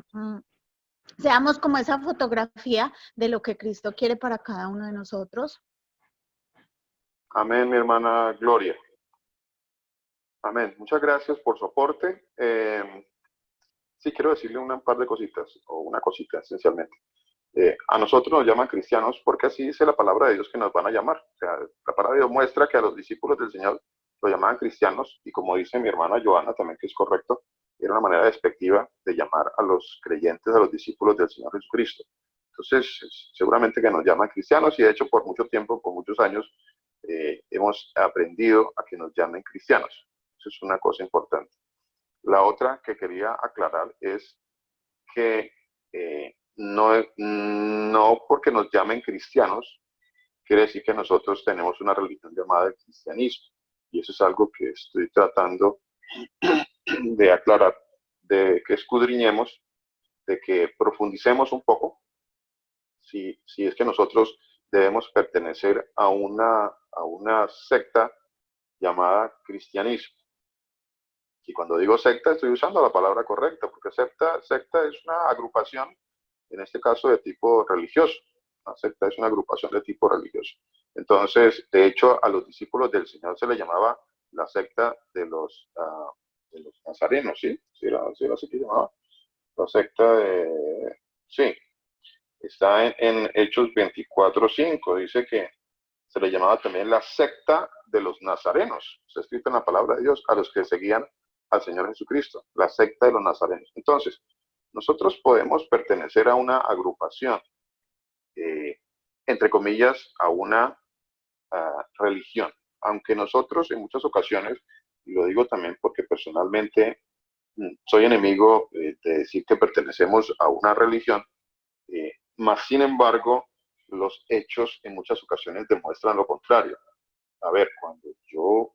Seamos como esa fotografía de lo que Cristo quiere para cada uno de nosotros. Amén, mi hermana Gloria. Amén. Muchas gracias por su aporte. Sí, quiero decirle un par de cositas, o una cosita esencialmente. A nosotros nos llaman cristianos porque así dice la palabra de Dios que nos van a llamar. O sea, la palabra de Dios muestra que a los discípulos del Señor lo llamaban cristianos y como dice mi hermana Joana también, que es correcto, era una manera despectiva de llamar a los creyentes, a los discípulos del Señor Jesucristo. Entonces, seguramente que nos llaman cristianos y de hecho por mucho tiempo, por muchos años, hemos aprendido a que nos llamen cristianos. Eso es una cosa importante. La otra que quería aclarar es que no porque nos llamen cristianos, quiere decir que nosotros tenemos una religión llamada el cristianismo. Y eso es algo que estoy tratando de aclarar, de que escudriñemos, de que profundicemos un poco, si es que nosotros debemos pertenecer a una secta llamada cristianismo. Y cuando digo secta, estoy usando la palabra correcta, porque secta es una agrupación, en este caso de tipo religioso. Una secta es una agrupación de tipo religioso. Entonces, de hecho, a los discípulos del Señor se le llamaba la secta de los nazarenos, ¿sí? ¿Sí era así que llamaba? La secta de... Sí, está en Hechos 24:5, dice que se le llamaba también la secta de los nazarenos. Está escrito en la palabra de Dios, a los que seguían al Señor Jesucristo, la secta de los nazarenos. Entonces, nosotros podemos pertenecer a una agrupación, entre comillas, a una religión, aunque nosotros en muchas ocasiones, y lo digo también porque personalmente soy enemigo de decir que pertenecemos a una religión, más sin embargo, los hechos en muchas ocasiones demuestran lo contrario. A ver, cuando yo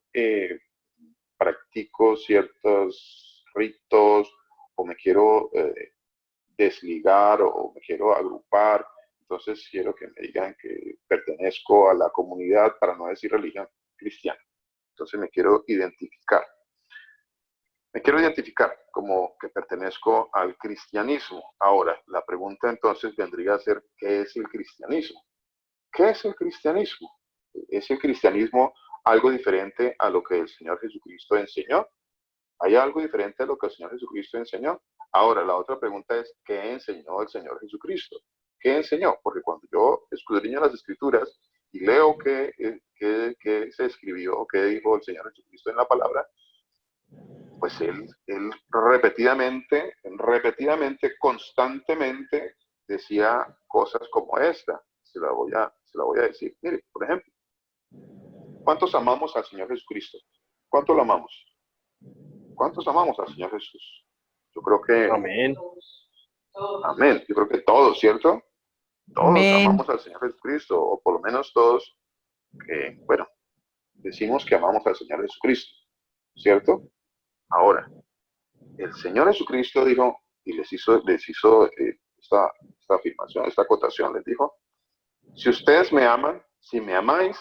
practico ciertos ritos o me quiero desligar o me quiero agrupar, entonces quiero que me digan que pertenezco a la comunidad, para no decir religión cristiana. Entonces me quiero identificar. Me quiero identificar como que pertenezco al cristianismo. Ahora, la pregunta entonces vendría a ser, ¿qué es el cristianismo? ¿Qué es el cristianismo? ¿Es el cristianismo algo diferente a lo que el Señor Jesucristo enseñó? ¿Hay algo diferente a lo que el Señor Jesucristo enseñó? Ahora, la otra pregunta es, ¿qué enseñó el Señor Jesucristo? ¿Qué enseñó? Porque cuando yo escudriño las Escrituras y leo qué se escribió, qué dijo el Señor Jesucristo en la palabra, pues él repetidamente, constantemente decía cosas como esta. Se la voy a decir. Mire, por ejemplo, ¿cuántos amamos al Señor Jesucristo? ¿Cuánto lo amamos? ¿Cuántos amamos al Señor Jesús? Yo creo que... Amén. Amén. Yo creo que todos, ¿cierto? Todos Amén. amamos al Señor Jesucristo, o por lo menos todos que, bueno, decimos que amamos al Señor Jesucristo, ¿cierto? Ahora, el Señor Jesucristo dijo, y les hizo esta afirmación, esta acotación, les dijo, si ustedes me aman, si me amáis,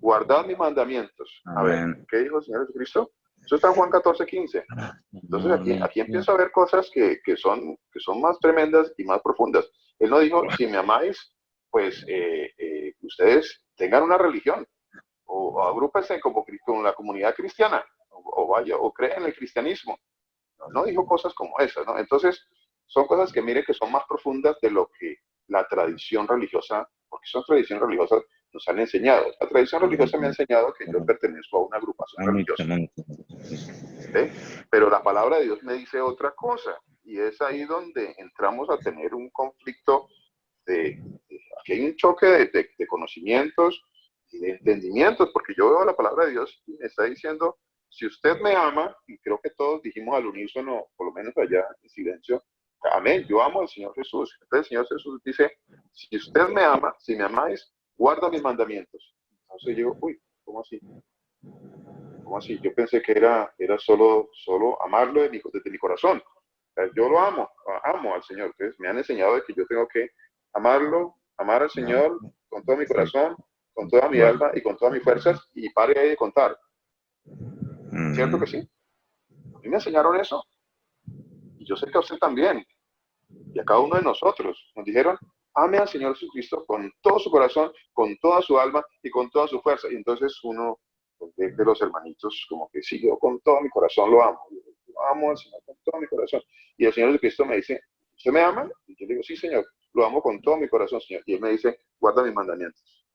guardad mis mandamientos. A ver, ¿qué dijo el Señor Jesucristo? Eso está en Juan 14:15. Entonces aquí empiezo a ver cosas que son más tremendas y más profundas. Él no dijo, si me amáis, pues ustedes tengan una religión, o agrúpense como con la comunidad cristiana, o creen en el cristianismo. No dijo cosas como esas, ¿no? Entonces, son cosas que mire que son más profundas de lo que la tradición religiosa, porque son tradiciones religiosas, nos han enseñado. La tradición religiosa me ha enseñado que yo pertenezco a una agrupación religiosa. ¿Sí? Pero la palabra de Dios me dice otra cosa, y es ahí donde entramos a tener un conflicto aquí hay un choque de conocimientos y de entendimientos, porque yo veo la palabra de Dios y me está diciendo, si usted me ama, y creo que todos dijimos al unísono, por lo menos allá en silencio, amén, yo amo al Señor Jesús. Entonces el Señor Jesús dice, si usted me ama, si me amáis, guarda mis mandamientos. Entonces yo, uy, ¿cómo así? ¿Cómo así? Yo pensé que era solo amarlo desde mi corazón. O sea, yo lo amo al Señor. Entonces me han enseñado de que yo tengo que amarlo, amar al Señor con todo mi corazón, con toda mi alma y con todas mis fuerzas, y pare ahí de contar. ¿Cierto que sí? A mí me enseñaron eso. Y yo sé que a usted también. Y a cada uno de nosotros. Nos dijeron, ame al Señor Jesucristo con todo su corazón, con toda su alma y con toda su fuerza. Y entonces uno de los hermanitos como que sí, yo con todo mi corazón lo amo. Yo amo al Señor con todo mi corazón. Y el Señor Jesucristo me dice, ¿usted me ama? Y yo le digo, sí, Señor, lo amo con todo mi corazón, Señor. Y Él me dice, guarda mis mandamientos.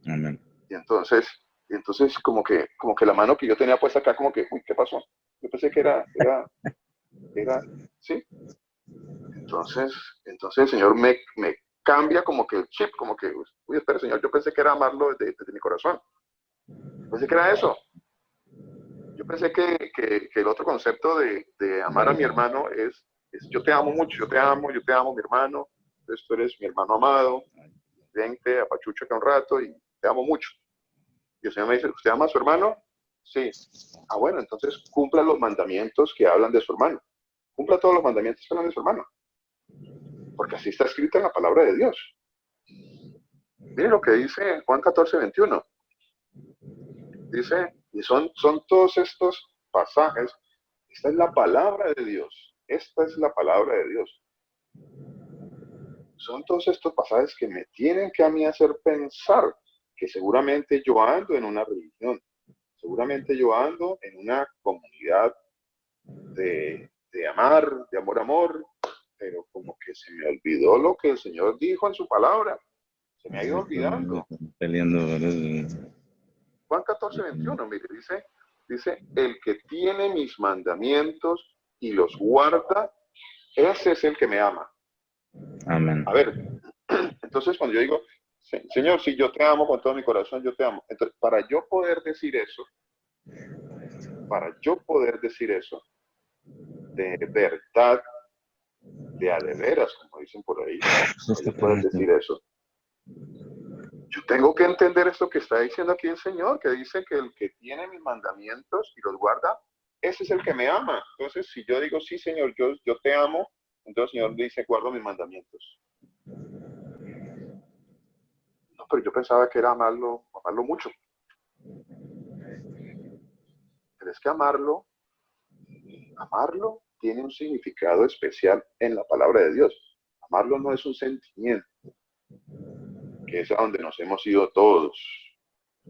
Amén. Y entonces como que la mano que yo tenía puesta acá, como que, uy, ¿qué pasó? Yo pensé que era, ¿sí? Entonces el Señor me cambia como que el chip, como que, uy, espera, Señor, yo pensé que era amarlo desde mi corazón. Pensé que era eso. Yo pensé que el otro concepto de amar a mi hermano es yo te amo mucho, yo te amo, mi hermano, entonces tú eres mi hermano amado, vente, apachucho acá un rato y te amo mucho. Y el Señor me dice, ¿usted ama a su hermano? Sí. Ah, bueno, entonces cumpla los mandamientos que hablan de su hermano. Cumpla todos los mandamientos que hablan de su hermano. Porque así está escrito en la palabra de Dios. Miren lo que dice Juan 14:21. Dice, y son todos estos pasajes, esta es la palabra de Dios. Esta es la palabra de Dios. Son todos estos pasajes que me tienen que a mí hacer pensar que seguramente yo ando en una religión, seguramente yo ando en una comunidad de amar, de amor, pero como que se me olvidó lo que el Señor dijo en su palabra. Se me ha ido olvidando. Juan 14:21, mire, dice, el que tiene mis mandamientos y los guarda, ese es el que me ama. Amén. A ver, entonces cuando yo digo, Señor, si yo te amo con todo mi corazón, yo te amo. Entonces, para yo poder decir eso, de verdad, de a de veras, como dicen por ahí, para yo poder decir eso, yo tengo que entender esto que está diciendo aquí el Señor, que dice que el que tiene mis mandamientos y los guarda, ese es el que me ama. Entonces, si yo digo, sí, Señor, yo te amo, entonces el Señor dice, guardo mis mandamientos. No, pero yo pensaba que era amarlo mucho. Pero es que amarlo tiene un significado especial en la palabra de Dios. Amarlo no es un sentimiento, que es a donde nos hemos ido todos,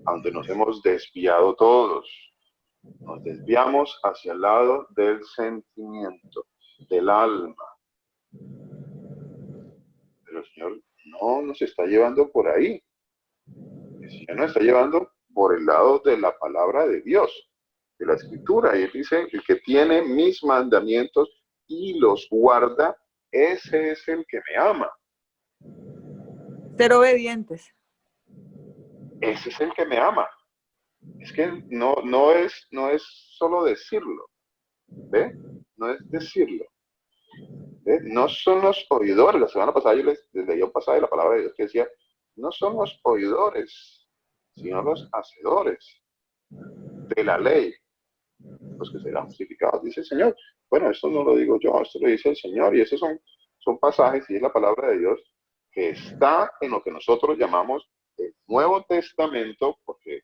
a donde nos hemos desviado todos. Nos desviamos hacia el lado del sentimiento, del alma. Pero el Señor no nos está llevando por ahí. El Señor nos está llevando por el lado de la palabra de Dios, de la Escritura. Y Él dice, el que tiene mis mandamientos y los guarda, ese es el que me ama. Ser obedientes. Ese es el que me ama. Es que no es solo decirlo, ¿ve? No es decirlo. ¿Ve? No son los oidores. La semana pasada yo les leí un pasaje de la palabra de Dios que decía, no son los oidores, sino los hacedores de la ley, los que serán justificados, dice el Señor. Bueno, esto no lo digo yo, esto lo dice el Señor, y esos son pasajes y es la palabra de Dios que está en lo que nosotros llamamos el Nuevo Testamento, porque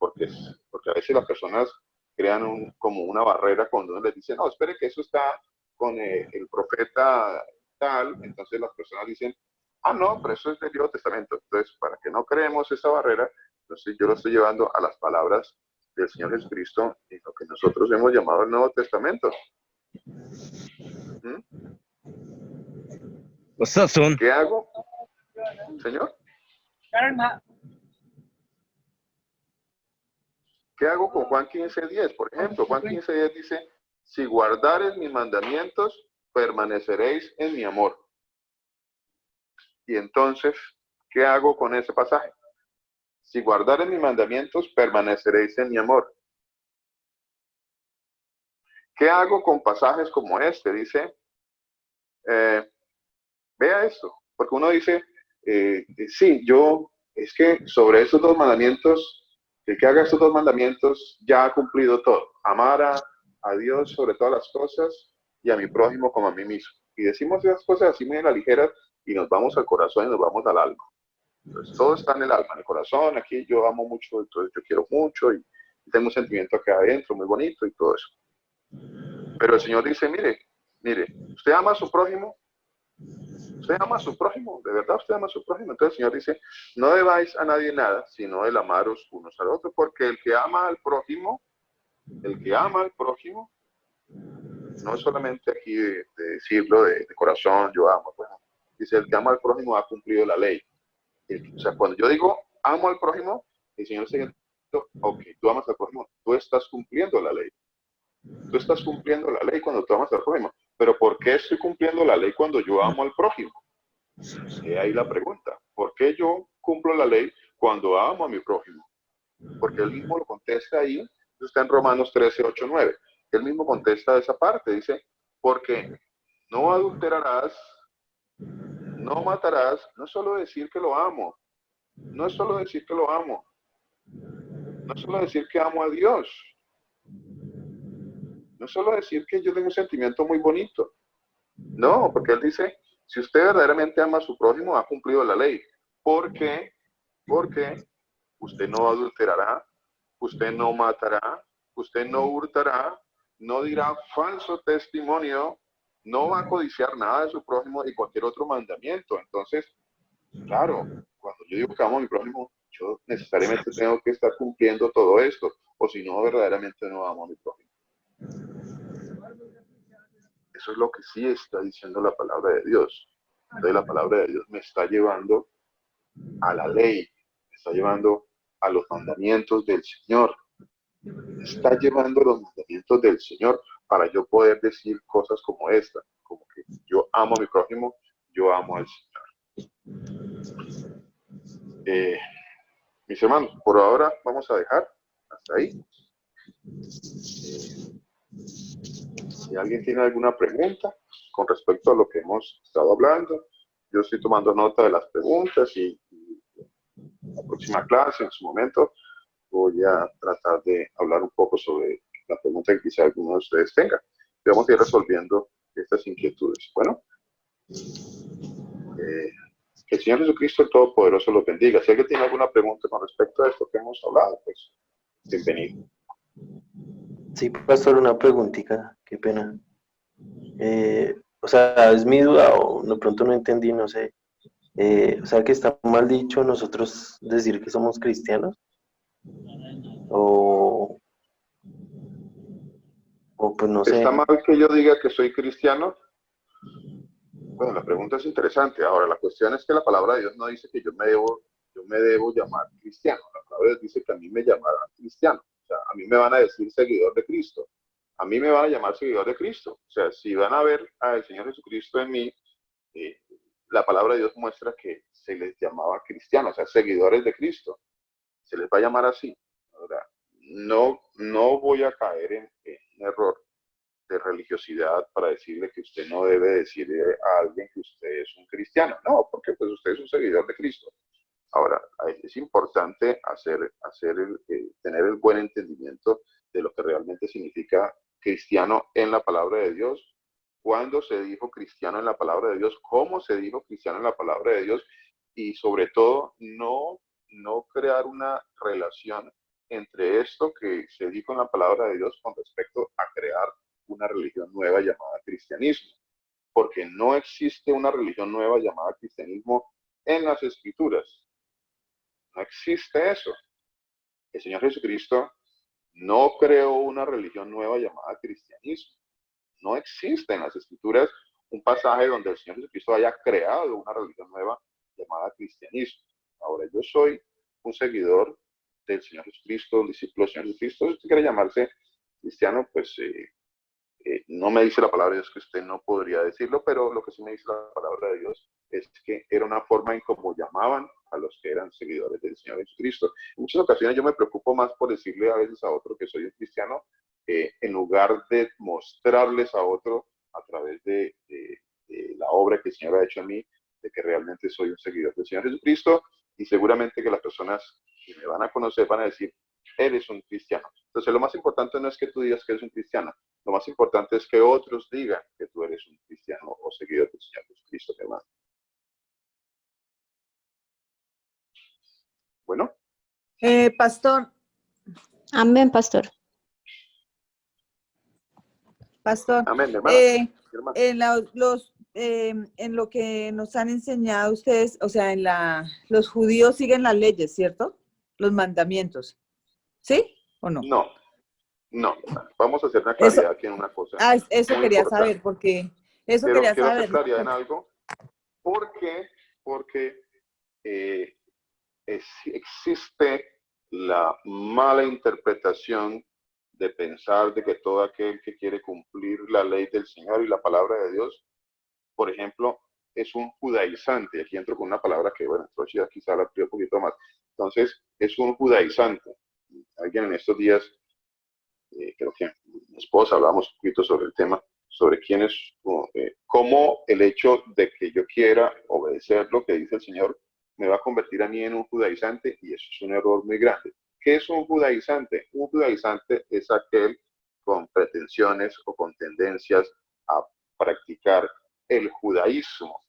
a veces las personas crean como una barrera cuando uno les dice, no, espere que eso está con el profeta tal, entonces las personas dicen, ah, no, pero eso es del Nuevo Testamento. Entonces, para que no creemos esa barrera, entonces yo lo estoy llevando a las palabras del Señor Jesucristo en lo que nosotros hemos llamado el Nuevo Testamento. ¿Qué hago, Señor? ¿Qué hago con Juan 15:10? Por ejemplo, Juan 15:10 dice, si guardares mis mandamientos, permaneceréis en mi amor. Y entonces, ¿qué hago con ese pasaje? Si guardares mis mandamientos, permaneceréis en mi amor. ¿Qué hago con pasajes como este? Dice, vea esto, porque uno dice, sí, es que sobre esos dos mandamientos, el que haga estos dos mandamientos ya ha cumplido todo. Amar a Dios sobre todas las cosas y a mi prójimo como a mí mismo. Y decimos esas cosas así muy a la ligera y nos vamos al corazón y nos vamos al alma. Entonces todo está en el alma, en el corazón. Aquí yo amo mucho, entonces yo quiero mucho y tengo un sentimiento acá adentro muy bonito y todo eso. Pero el Señor dice, mire, usted ama a su prójimo. Usted ama a su prójimo, de verdad usted ama a su prójimo. Entonces el Señor dice, no debáis a nadie nada, sino el amaros unos al otro, porque el que ama al prójimo, no es solamente aquí de decirlo de corazón, yo amo, bueno, dice, el que ama al prójimo ha cumplido la ley. O sea, cuando yo digo amo al prójimo, el Señor está diciendo, ok, tú amas al prójimo, tú estás cumpliendo la ley. Tú estás cumpliendo la ley cuando tú amas al prójimo. Pero ¿por qué estoy cumpliendo la ley cuando yo amo al prójimo? Y ahí la pregunta. ¿Por qué yo cumplo la ley cuando amo a mi prójimo? Porque él mismo lo contesta ahí. Está en Romanos 13, 8, 9. Él mismo contesta esa parte. Dice, porque no adulterarás, no matarás. No es solo decir que lo amo. No es solo decir que lo amo. No es solo decir que amo a Dios. No es solo decir que yo tengo un sentimiento muy bonito. No, porque él dice, si usted verdaderamente ama a su prójimo, ha cumplido la ley. ¿Por qué? Porque usted no adulterará, usted no matará, usted no hurtará, no dirá falso testimonio, no va a codiciar nada de su prójimo y cualquier otro mandamiento. Entonces, claro, cuando yo digo que amo a mi prójimo, yo necesariamente tengo que estar cumpliendo todo esto, o si no, verdaderamente no amo a mi prójimo. Eso es lo que sí está diciendo la palabra de Dios. Entonces la palabra de Dios me está llevando a la ley, me está llevando a los mandamientos del Señor. Me está llevando a los mandamientos del Señor para yo poder decir cosas como esta, como que yo amo a mi prójimo, yo amo al Señor. Mis hermanos, por ahora vamos a dejar hasta ahí. Si alguien tiene alguna pregunta con respecto a lo que hemos estado hablando, yo estoy tomando nota de las preguntas y la próxima clase, en su momento, voy a tratar de hablar un poco sobre la pregunta que quizá alguno de ustedes tenga. Y vamos a ir resolviendo estas inquietudes. Bueno, que el Señor Jesucristo el Todopoderoso los bendiga. Si alguien tiene alguna pregunta con respecto a esto que hemos hablado, pues bienvenido. Sí, pastor, una preguntita, qué pena. O sea, es mi duda o de pronto no entendí, no sé. O sea, que está mal dicho nosotros decir que somos cristianos. O pues no sé. ¿Está mal que yo diga que soy cristiano? Bueno, la pregunta es interesante. Ahora, la cuestión es que la palabra de Dios no dice que yo me debo llamar cristiano. La palabra de Dios dice que a mí me llamarán cristiano. O sea, a mí me van a decir seguidor de Cristo. A mí me van a llamar seguidor de Cristo. O sea, si van a ver al Señor Jesucristo en mí, la palabra de Dios muestra que se les llamaba cristianos, o sea, seguidores de Cristo. Se les va a llamar así. Ahora, no voy a caer en un error de religiosidad para decirle que usted no debe decirle a alguien que usted es un cristiano. No, porque pues usted es un seguidor de Cristo. Ahora, es importante tener el buen entendimiento de lo que realmente significa cristiano en la palabra de Dios, cuándo se dijo cristiano en la palabra de Dios, cómo se dijo cristiano en la palabra de Dios, y sobre todo no crear una relación entre esto que se dijo en la palabra de Dios con respecto a crear una religión nueva llamada cristianismo, porque no existe una religión nueva llamada cristianismo en las Escrituras. No existe eso. El Señor Jesucristo no creó una religión nueva llamada cristianismo. No existe en las Escrituras un pasaje donde el Señor Jesucristo haya creado una religión nueva llamada cristianismo. Ahora, yo soy un seguidor del Señor Jesucristo, un discípulo del Señor Jesucristo. Si usted quiere llamarse cristiano, pues no me dice la palabra de Dios que usted no podría decirlo, pero lo que sí me dice la palabra de Dios es que era una forma en cómo llamaban a los que eran seguidores del Señor Jesucristo. En muchas ocasiones yo me preocupo más por decirle a veces a otro que soy un cristiano, en lugar de mostrarles a otro a través de la obra que el Señor ha hecho en mí, de que realmente soy un seguidor del Señor Jesucristo, y seguramente que las personas que me van a conocer van a decir, eres un cristiano. Entonces lo más importante no es que tú digas que eres un cristiano, lo más importante es que otros digan que tú eres un cristiano o seguidor del Señor Jesucristo, hermano. Bueno. Pastor. Amén, pastor. Pastor. Amén, hermano. En lo que nos han enseñado ustedes, o sea, los judíos siguen las leyes, ¿cierto? Los mandamientos. ¿Sí o no? No. Vamos a hacer una claridad aquí en una cosa. Eso quería saber, porque quiero hacer claridad en algo, porque existe la mala interpretación de pensar de que todo aquel que quiere cumplir la ley del Señor y la palabra de Dios, por ejemplo, es un judaizante. Aquí entro con una palabra que, bueno, quizá la amplío un poquito más. Entonces, es un judaizante. Alguien en estos días, creo que mi esposa, hablábamos un poquito sobre el tema, sobre quién es, cómo el hecho de que yo quiera obedecer lo que dice el Señor me va a convertir a mí en un judaizante, y eso es un error muy grande. ¿Qué es un judaizante? Un judaizante es aquel con pretensiones o con tendencias a practicar el judaísmo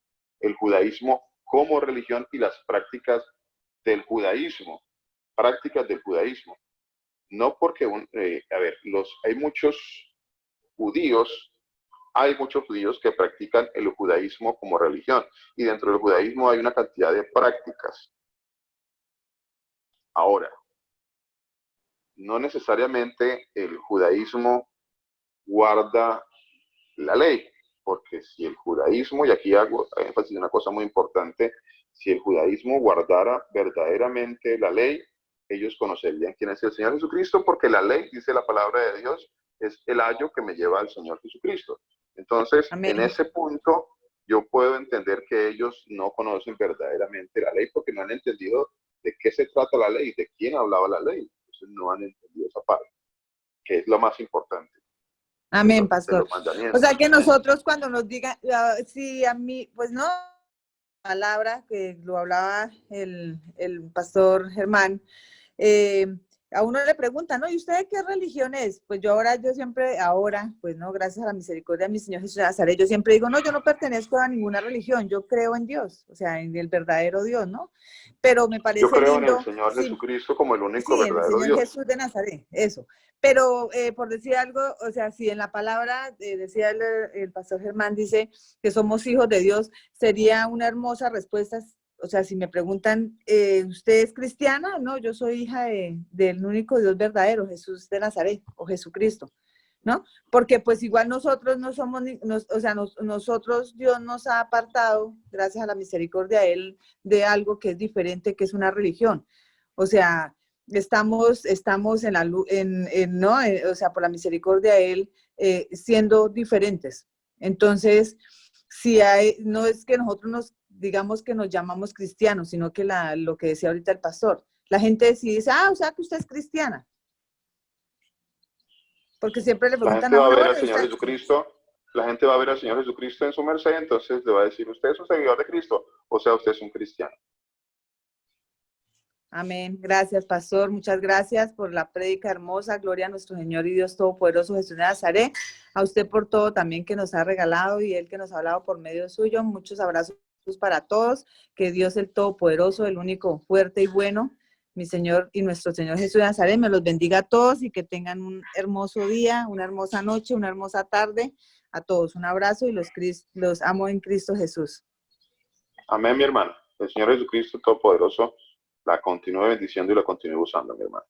como religión y las prácticas del judaísmo, No porque, hay muchos judíos que practican el judaísmo como religión, y dentro del judaísmo hay una cantidad de prácticas. Ahora, no necesariamente el judaísmo guarda la ley, porque si el judaísmo, y aquí hago énfasis en una cosa muy importante, si el judaísmo guardara verdaderamente la ley, ellos conocerían quién es el Señor Jesucristo, porque la ley, dice la palabra de Dios, es el ayo que me lleva al Señor Jesucristo. Entonces, amén. En ese punto, yo puedo entender que ellos no conocen verdaderamente la ley, porque no han entendido de qué se trata la ley, de quién hablaba la ley. Entonces, no han entendido esa parte, que es lo más importante. Amén, pastor. O sea que nosotros cuando nos digan, sí, a mí, pues no, palabra que lo hablaba el pastor Germán, a uno le pregunta, ¿no? ¿Y usted qué religión es? Pues yo siempre, pues no, gracias a la misericordia de mi Señor Jesús de Nazaret, yo siempre digo, no, yo no pertenezco a ninguna religión, yo creo en Dios, o sea, en el verdadero Dios, ¿no? Pero me parece lindo. Yo creo lindo, en el Señor Jesucristo como el único verdadero Dios. Sí, en el Señor Dios. Jesús de Nazaret, eso. Pero por decir algo, o sea, si en la palabra, decía el pastor Germán, dice que somos hijos de Dios, sería una hermosa respuesta. O sea, si me preguntan, ¿usted es cristiana? No, yo soy hija del único Dios verdadero, Jesús de Nazaret, o Jesucristo, ¿no? Porque pues igual nosotros no somos, nosotros Dios nos ha apartado, gracias a la misericordia de Él, de algo que es diferente, que es una religión. O sea, estamos en la luz, ¿no? O sea, por la misericordia de Él, siendo diferentes. Entonces, no es que nosotros digamos que nos llamamos cristianos, sino que lo que decía ahorita el pastor, la gente sí dice, o sea que usted es cristiana. Porque siempre le La preguntan gente a va a uno, ver al bueno, Señor Jesucristo, la gente va a ver al Señor Jesucristo en su merced, entonces le va a decir, usted es un seguidor de Cristo, o sea, usted es un cristiano. amén. Gracias, pastor. Muchas gracias por la prédica hermosa. Gloria a nuestro Señor y Dios Todopoderoso Jesús de Nazaret. A usted por todo también que nos ha regalado y Él que nos ha hablado por medio suyo. Muchos abrazos para todos. Que Dios el Todopoderoso, el único fuerte y bueno, mi Señor y nuestro Señor Jesús de Nazaret, me los bendiga a todos y que tengan un hermoso día, una hermosa noche, una hermosa tarde. A todos un abrazo y los amo en Cristo Jesús. Amén, mi hermano. El Señor Jesucristo Todopoderoso la continúe bendiciendo y la continúe usando, mi hermano.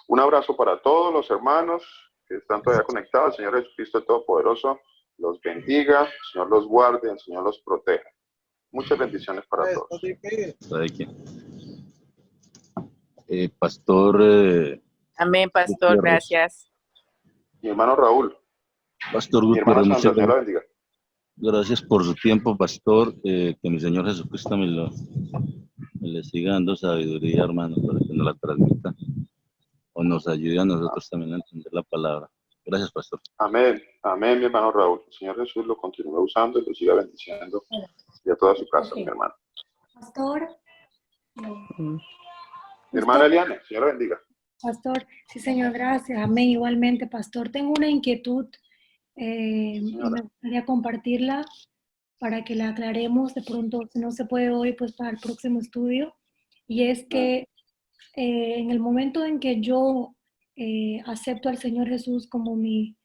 Un abrazo para todos los hermanos que están todavía conectados. El Señor Jesucristo Todopoderoso los bendiga, el Señor los guarde, el Señor los proteja. Muchas bendiciones para todos. Pastor. Amén, pastor, Gutiérrez. gracias. Mi hermano Raúl. Pastor Mi hermana Gutiérrez, Sandra, muchas Dios la gracias. bendiga. Gracias por su tiempo, pastor. Que mi Señor Jesucristo me le siga dando sabiduría, hermano, para que nos la transmita o nos ayude a nosotros también a entender la palabra. Gracias, pastor. Amén, amén, mi hermano Raúl. El Señor Jesús lo continúe usando y lo siga bendiciendo y a toda su casa, mi hermano. Pastor. Mi hermana Eliana, Señor la bendiga. Pastor, sí, Señor, gracias. Amén. Igualmente, pastor, tengo una inquietud y me gustaría compartirla para que la aclaremos. De pronto, si no se puede hoy, pues para el próximo estudio. Y es que en el momento en que yo acepto al Señor Jesús como mi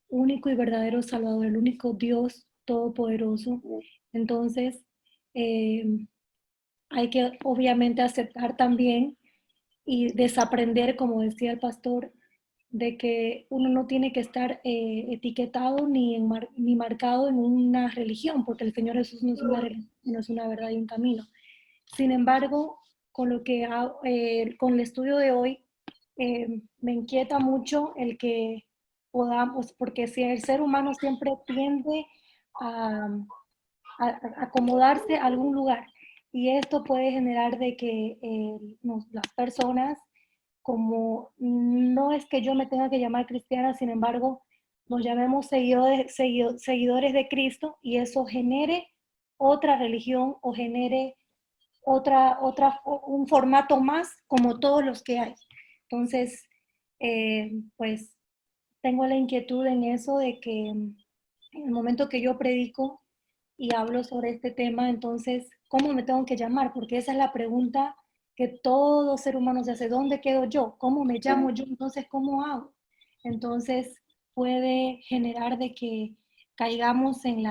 único y verdadero Salvador, el único Dios todopoderoso, entonces hay que obviamente aceptar también y desaprender, como decía el pastor, de que uno no tiene que estar etiquetado ni marcado en una religión, porque el Señor Jesús no es una religión, no es una verdad y un camino. Sin embargo, con el estudio de hoy, me inquieta mucho el que podamos, porque si el ser humano siempre tiende a acomodarse a algún lugar, y esto puede generar de que las personas, como no es que yo me tenga que llamar cristiana, sin embargo, nos llamemos seguidores de Cristo, y eso genere otra religión o genere un formato más como todos los que hay. Entonces, pues tengo la inquietud en eso de que en el momento que yo predico y hablo sobre este tema, entonces, ¿cómo me tengo que llamar? Porque esa es la pregunta que todo ser humano se hace. ¿Dónde quedo yo? ¿Cómo me llamo yo? Entonces, ¿cómo hago? Entonces, puede generar de que caigamos en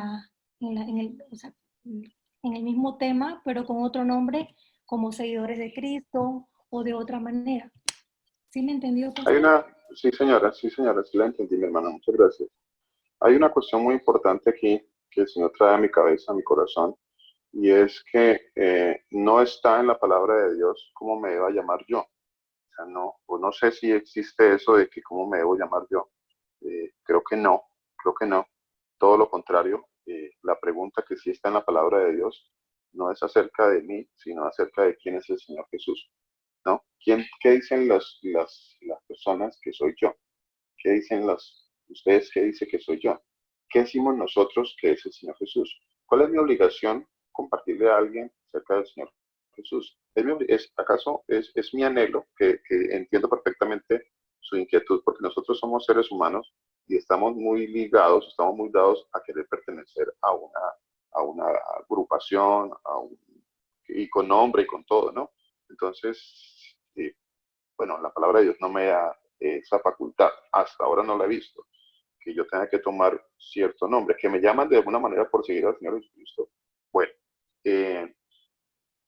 el mismo tema, pero con otro nombre, como seguidores de Cristo o de otra manera. ¿Sí me entendió, pastor? Sí señora, sí la entendí, mi hermana, muchas gracias. Hay una cuestión muy importante aquí que el Señor trae a mi cabeza, a mi corazón, y es que no está en la palabra de Dios cómo me deba llamar yo. O sea, no sé si existe eso de que cómo me debo llamar yo. Creo que no. Todo lo contrario, la pregunta que sí está en la palabra de Dios no es acerca de mí, sino acerca de quién es el Señor Jesús, ¿no? ¿Qué dicen las personas que soy yo? ¿Qué dicen ustedes qué dice que soy yo? ¿Qué decimos nosotros que es el Señor Jesús? ¿Cuál es mi obligación compartirle a alguien acerca del Señor Jesús? ¿Acaso es mi anhelo, que entiendo perfectamente su inquietud, porque nosotros somos seres humanos y estamos muy ligados, estamos muy dados a querer pertenecer a una agrupación, y con nombre y con todo, ¿no? Entonces, bueno, la palabra de Dios no me da esa facultad, hasta ahora no la he visto, que yo tenga que tomar cierto nombre, que me llaman de alguna manera por seguir al Señor Jesucristo. Bueno,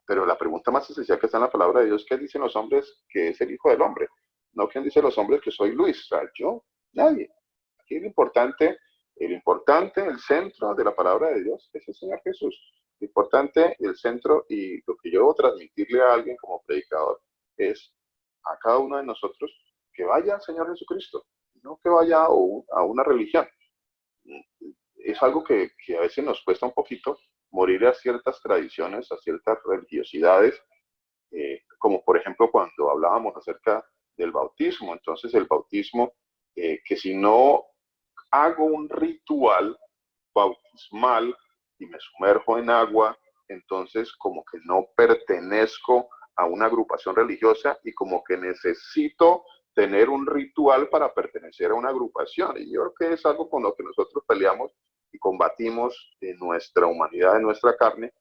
pero la pregunta más esencial que está en la palabra de Dios, ¿qué dicen los hombres que es el Hijo del Hombre? No, ¿quién dice los hombres que soy Luis? O sea, yo, nadie. Aquí lo importante, el centro de la palabra de Dios es el Señor Jesús. Lo importante, el centro, y lo que yo debo transmitirle a alguien como predicador es a cada uno de nosotros que vaya al Señor Jesucristo, no que vaya a una religión. Es algo que a veces nos cuesta un poquito morir a ciertas tradiciones, a ciertas religiosidades, como por ejemplo cuando hablábamos acerca del bautismo. Entonces el bautismo, que si no hago un ritual bautismal y me sumerjo en agua, entonces como que no pertenezco a una agrupación religiosa y como que necesito tener un ritual para pertenecer a una agrupación. Y yo creo que es algo con lo que nosotros peleamos y combatimos en nuestra humanidad, en nuestra carne,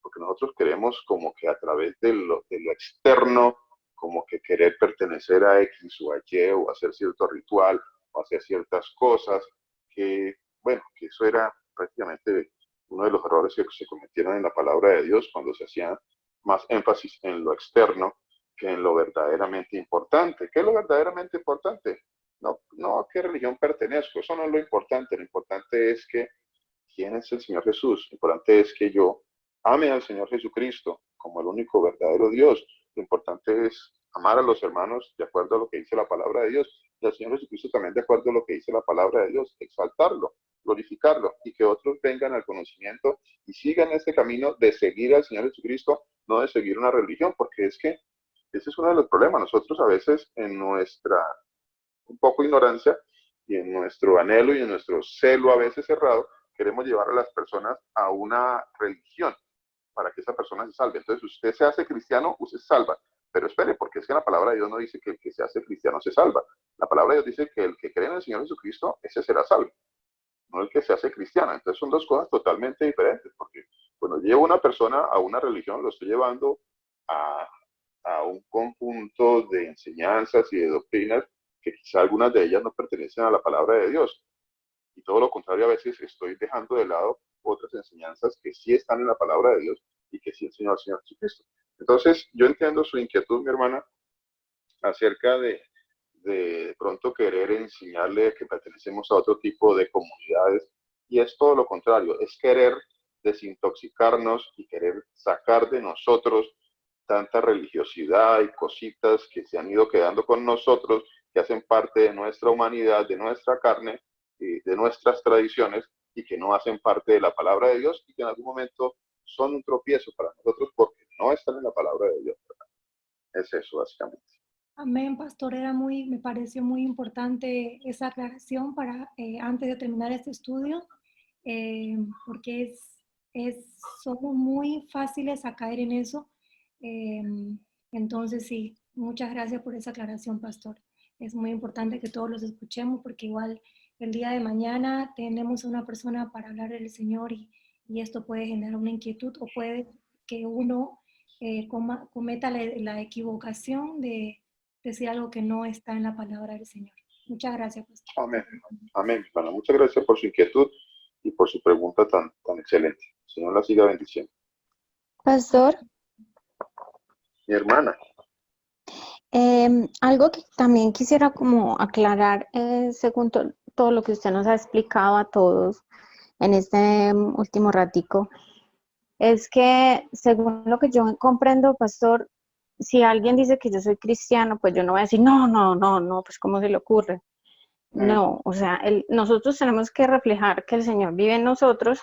porque nosotros queremos como que a través de lo externo, como que querer pertenecer a X o a Y o hacer cierto ritual o hacer ciertas cosas, que bueno, que eso era prácticamente uno de los errores que se cometieron en la palabra de Dios cuando se hacía más énfasis en lo externo que en lo verdaderamente importante. ¿Qué es lo verdaderamente importante? No a qué religión pertenezco, eso no es lo importante es que quién es el Señor Jesús, lo importante es que yo ame al Señor Jesucristo como el único verdadero Dios. Lo importante es amar a los hermanos de acuerdo a lo que dice la palabra de Dios y al Señor Jesucristo también de acuerdo a lo que dice la palabra de Dios, exaltarlo, glorificarlo y que otros vengan al conocimiento y sigan este camino de seguir al Señor Jesucristo, no de seguir una religión, porque es que ese es uno de los problemas. Nosotros a veces en nuestra un poco ignorancia y en nuestro anhelo y en nuestro celo a veces cerrado, queremos llevar a las personas a una religión para que esa persona se salve. Entonces, usted se hace cristiano, usted se salva. Pero espere, porque es que la palabra de Dios no dice que el que se hace cristiano se salva. La palabra de Dios dice que el que cree en el Señor Jesucristo, ese será salvo, no el que se hace cristiano. Entonces, son dos cosas totalmente diferentes, porque cuando llevo a una persona a una religión, lo estoy llevando a un conjunto de enseñanzas y de doctrinas que quizá algunas de ellas no pertenecen a la palabra de Dios. Y todo lo contrario, a veces estoy dejando de lado otras enseñanzas que sí están en la palabra de Dios y que sí enseñó el Señor Jesucristo. Entonces, yo entiendo su inquietud, mi hermana, acerca de pronto querer enseñarle que pertenecemos a otro tipo de comunidades, y es todo lo contrario, es querer desintoxicarnos y querer sacar de nosotros tanta religiosidad y cositas que se han ido quedando con nosotros, que hacen parte de nuestra humanidad, de nuestra carne, de nuestras tradiciones, y que no hacen parte de la palabra de Dios y que en algún momento son un tropiezo para nosotros porque no están en la palabra de Dios, ¿verdad? Es eso, básicamente. Amén, pastor. Me pareció muy importante esa aclaración para antes de terminar este estudio, porque somos muy fáciles a caer en eso. Entonces, sí, muchas gracias por esa aclaración, pastor. Es muy importante que todos los escuchemos porque igual el día de mañana tenemos a una persona para hablar del Señor y esto puede generar una inquietud o puede que uno cometa la equivocación de decir algo que no está en la palabra del Señor. Muchas gracias, pastor. Amén. Amén, hermana. Muchas gracias por su inquietud y por su pregunta tan excelente. El Señor la siga bendiciendo. Pastor, Mi hermana. algo que también quisiera como aclarar, según todo lo que usted nos ha explicado a todos en este último ratico, es que según lo que yo comprendo, pastor, si alguien dice que yo soy cristiano, pues yo no voy a decir, no, pues ¿cómo se le ocurre? No, o sea, nosotros tenemos que reflejar que el Señor vive en nosotros,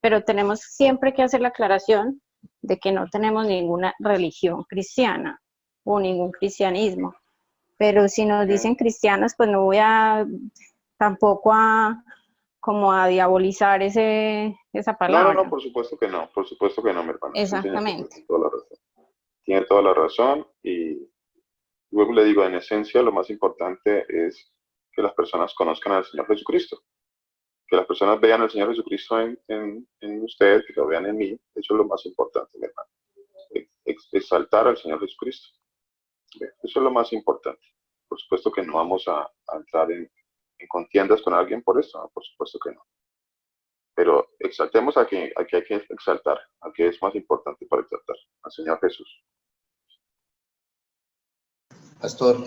pero tenemos siempre que hacer la aclaración de que no tenemos ninguna religión cristiana o ningún cristianismo. Pero si nos dicen cristianos, pues no voy a tampoco como a diabolizar esa palabra. No, por supuesto que no, mi hermano. Exactamente. Sí, tiene toda la razón y luego le digo, en esencia lo más importante es que las personas conozcan al Señor Jesucristo, que las personas vean al Señor Jesucristo en usted, que lo vean en mí. Eso es lo más importante, mi hermano. Exaltar al Señor Jesucristo. Eso es lo más importante. Por supuesto que no vamos a entrar en contiendas con alguien por eso, ¿no? Por supuesto que no. Pero exaltemos a que hay que exaltar, a que es más importante para exaltar, al Señor Jesús. Pastor,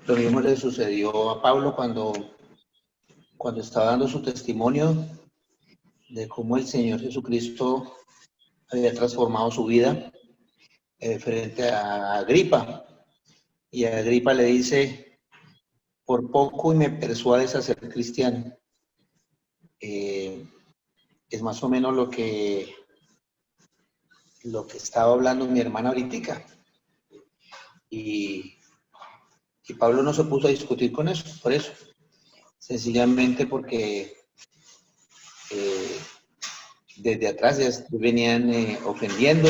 lo mismo le sucedió a Pablo cuando estaba dando su testimonio de cómo el Señor Jesucristo había transformado su vida frente a Agripa. Y a Agripa le dice, por poco y me persuades a ser cristiano. Es más o menos lo que estaba hablando mi hermana ahorita. Y Y Pablo no se puso a discutir con eso, por eso. Sencillamente porque desde atrás ya venían ofendiendo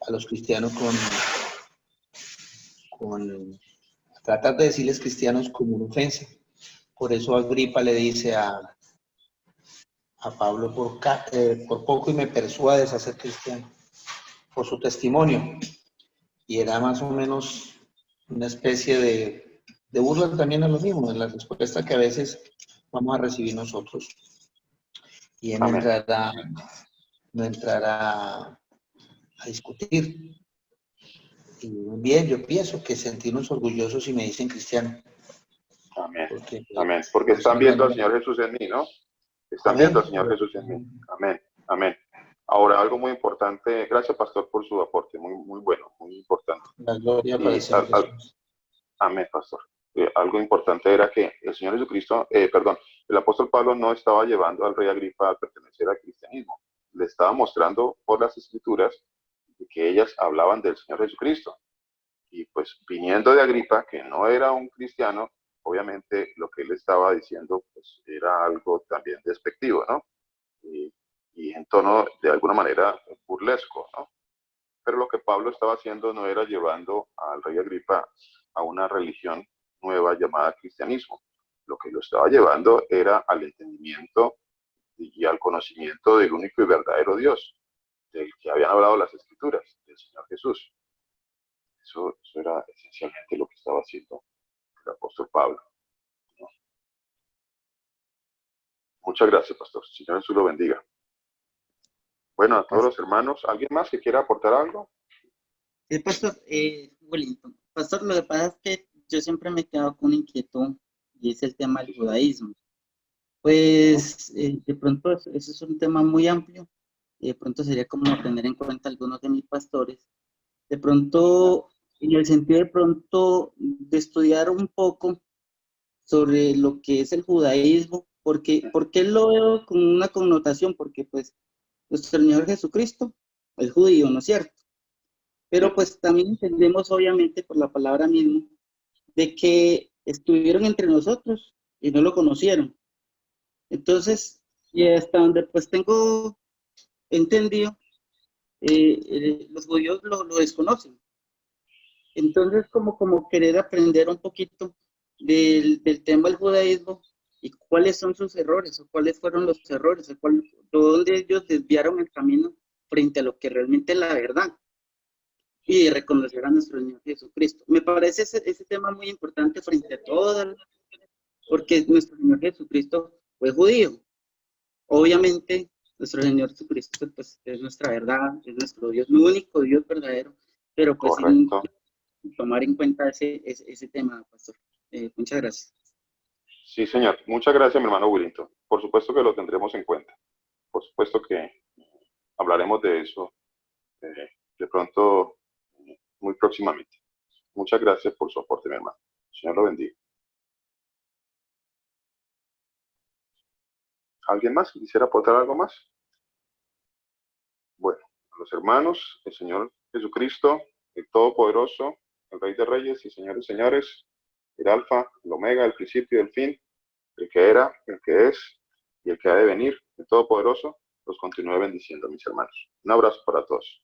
a los cristianos con tratar de decirles cristianos como una ofensa. Por eso Agripa le dice a Pablo, por poco y me persuades a ser cristiano, por su testimonio. Y era más o menos una especie de burla también a lo mismo, en la respuesta que a veces vamos a recibir nosotros. Y él no entrará a discutir. Y bien, yo pienso que sentirnos orgullosos si me dicen cristiano. Amén. Porque, Amén. Porque están viendo al Señor Jesús en mí, ¿no? Están amén. viendo al Señor Jesús en mí. Amén. Amén. Ahora, algo muy importante. Gracias, pastor, por su aporte. Muy, muy bueno, muy importante. La gloria para el Señor Jesús. Amén, pastor. Algo importante era que el Señor Jesucristo, el apóstol Pablo no estaba llevando al rey Agripa a pertenecer al cristianismo. Le estaba mostrando por las escrituras que ellas hablaban del Señor Jesucristo. Y pues viniendo de Agripa, que no era un cristiano, obviamente lo que él estaba diciendo pues era algo también despectivo, ¿no? Y en tono de alguna manera burlesco, ¿no? Pero lo que Pablo estaba haciendo no era llevando al rey Agripa a una religión nueva llamada cristianismo. Lo que lo estaba llevando era al entendimiento y al conocimiento del único y verdadero Dios, del que habían hablado las escrituras, del Señor Jesús. Eso era esencialmente lo que estaba haciendo el apóstol Pablo, ¿no? Muchas gracias, pastor. Señor Jesús lo bendiga. Bueno, a todos los hermanos, ¿alguien más que quiera aportar algo? Pastor, Wellington. Pastor, lo que pasa es que yo siempre me he quedado con una inquietud y es el tema del judaísmo. Pues de pronto ese es un tema muy amplio y de pronto sería como tener en cuenta algunos de mis pastores. De pronto, en el sentido de pronto de estudiar un poco sobre lo que es el judaísmo, porque lo veo con una connotación, porque pues nuestro Señor Jesucristo es judío, ¿no es cierto? Pero pues también entendemos obviamente por la palabra misma de que estuvieron entre nosotros y no lo conocieron. Entonces, y hasta donde pues tengo entendido, los judíos lo desconocen. Entonces, como querer aprender un poquito del tema del judaísmo y cuáles son sus errores, o cuáles fueron los errores, o dónde ellos desviaron el camino frente a lo que realmente es la verdad, y de reconocer a nuestro Señor Jesucristo. Me parece ese tema muy importante frente a todo, porque nuestro Señor Jesucristo fue judío. Obviamente, nuestro Señor Jesucristo pues, es nuestra verdad, es nuestro Dios, el único Dios verdadero, pero pues sin tomar en cuenta ese tema, pastor. Muchas gracias. Sí, señor. Muchas gracias, mi hermano Willington. Por supuesto que lo tendremos en cuenta. Por supuesto que hablaremos de eso de pronto muy próximamente. Muchas gracias por su aporte, mi hermano. Señor lo bendiga. ¿Alguien más que quisiera aportar algo más? Bueno, a los hermanos, el Señor Jesucristo, el Todopoderoso, el Rey de Reyes y Señores de Señores, el Alfa, el Omega, el principio y el fin, el que era, el que es y el que ha de venir, el Todopoderoso, los continúe bendiciendo, mis hermanos. Un abrazo para todos.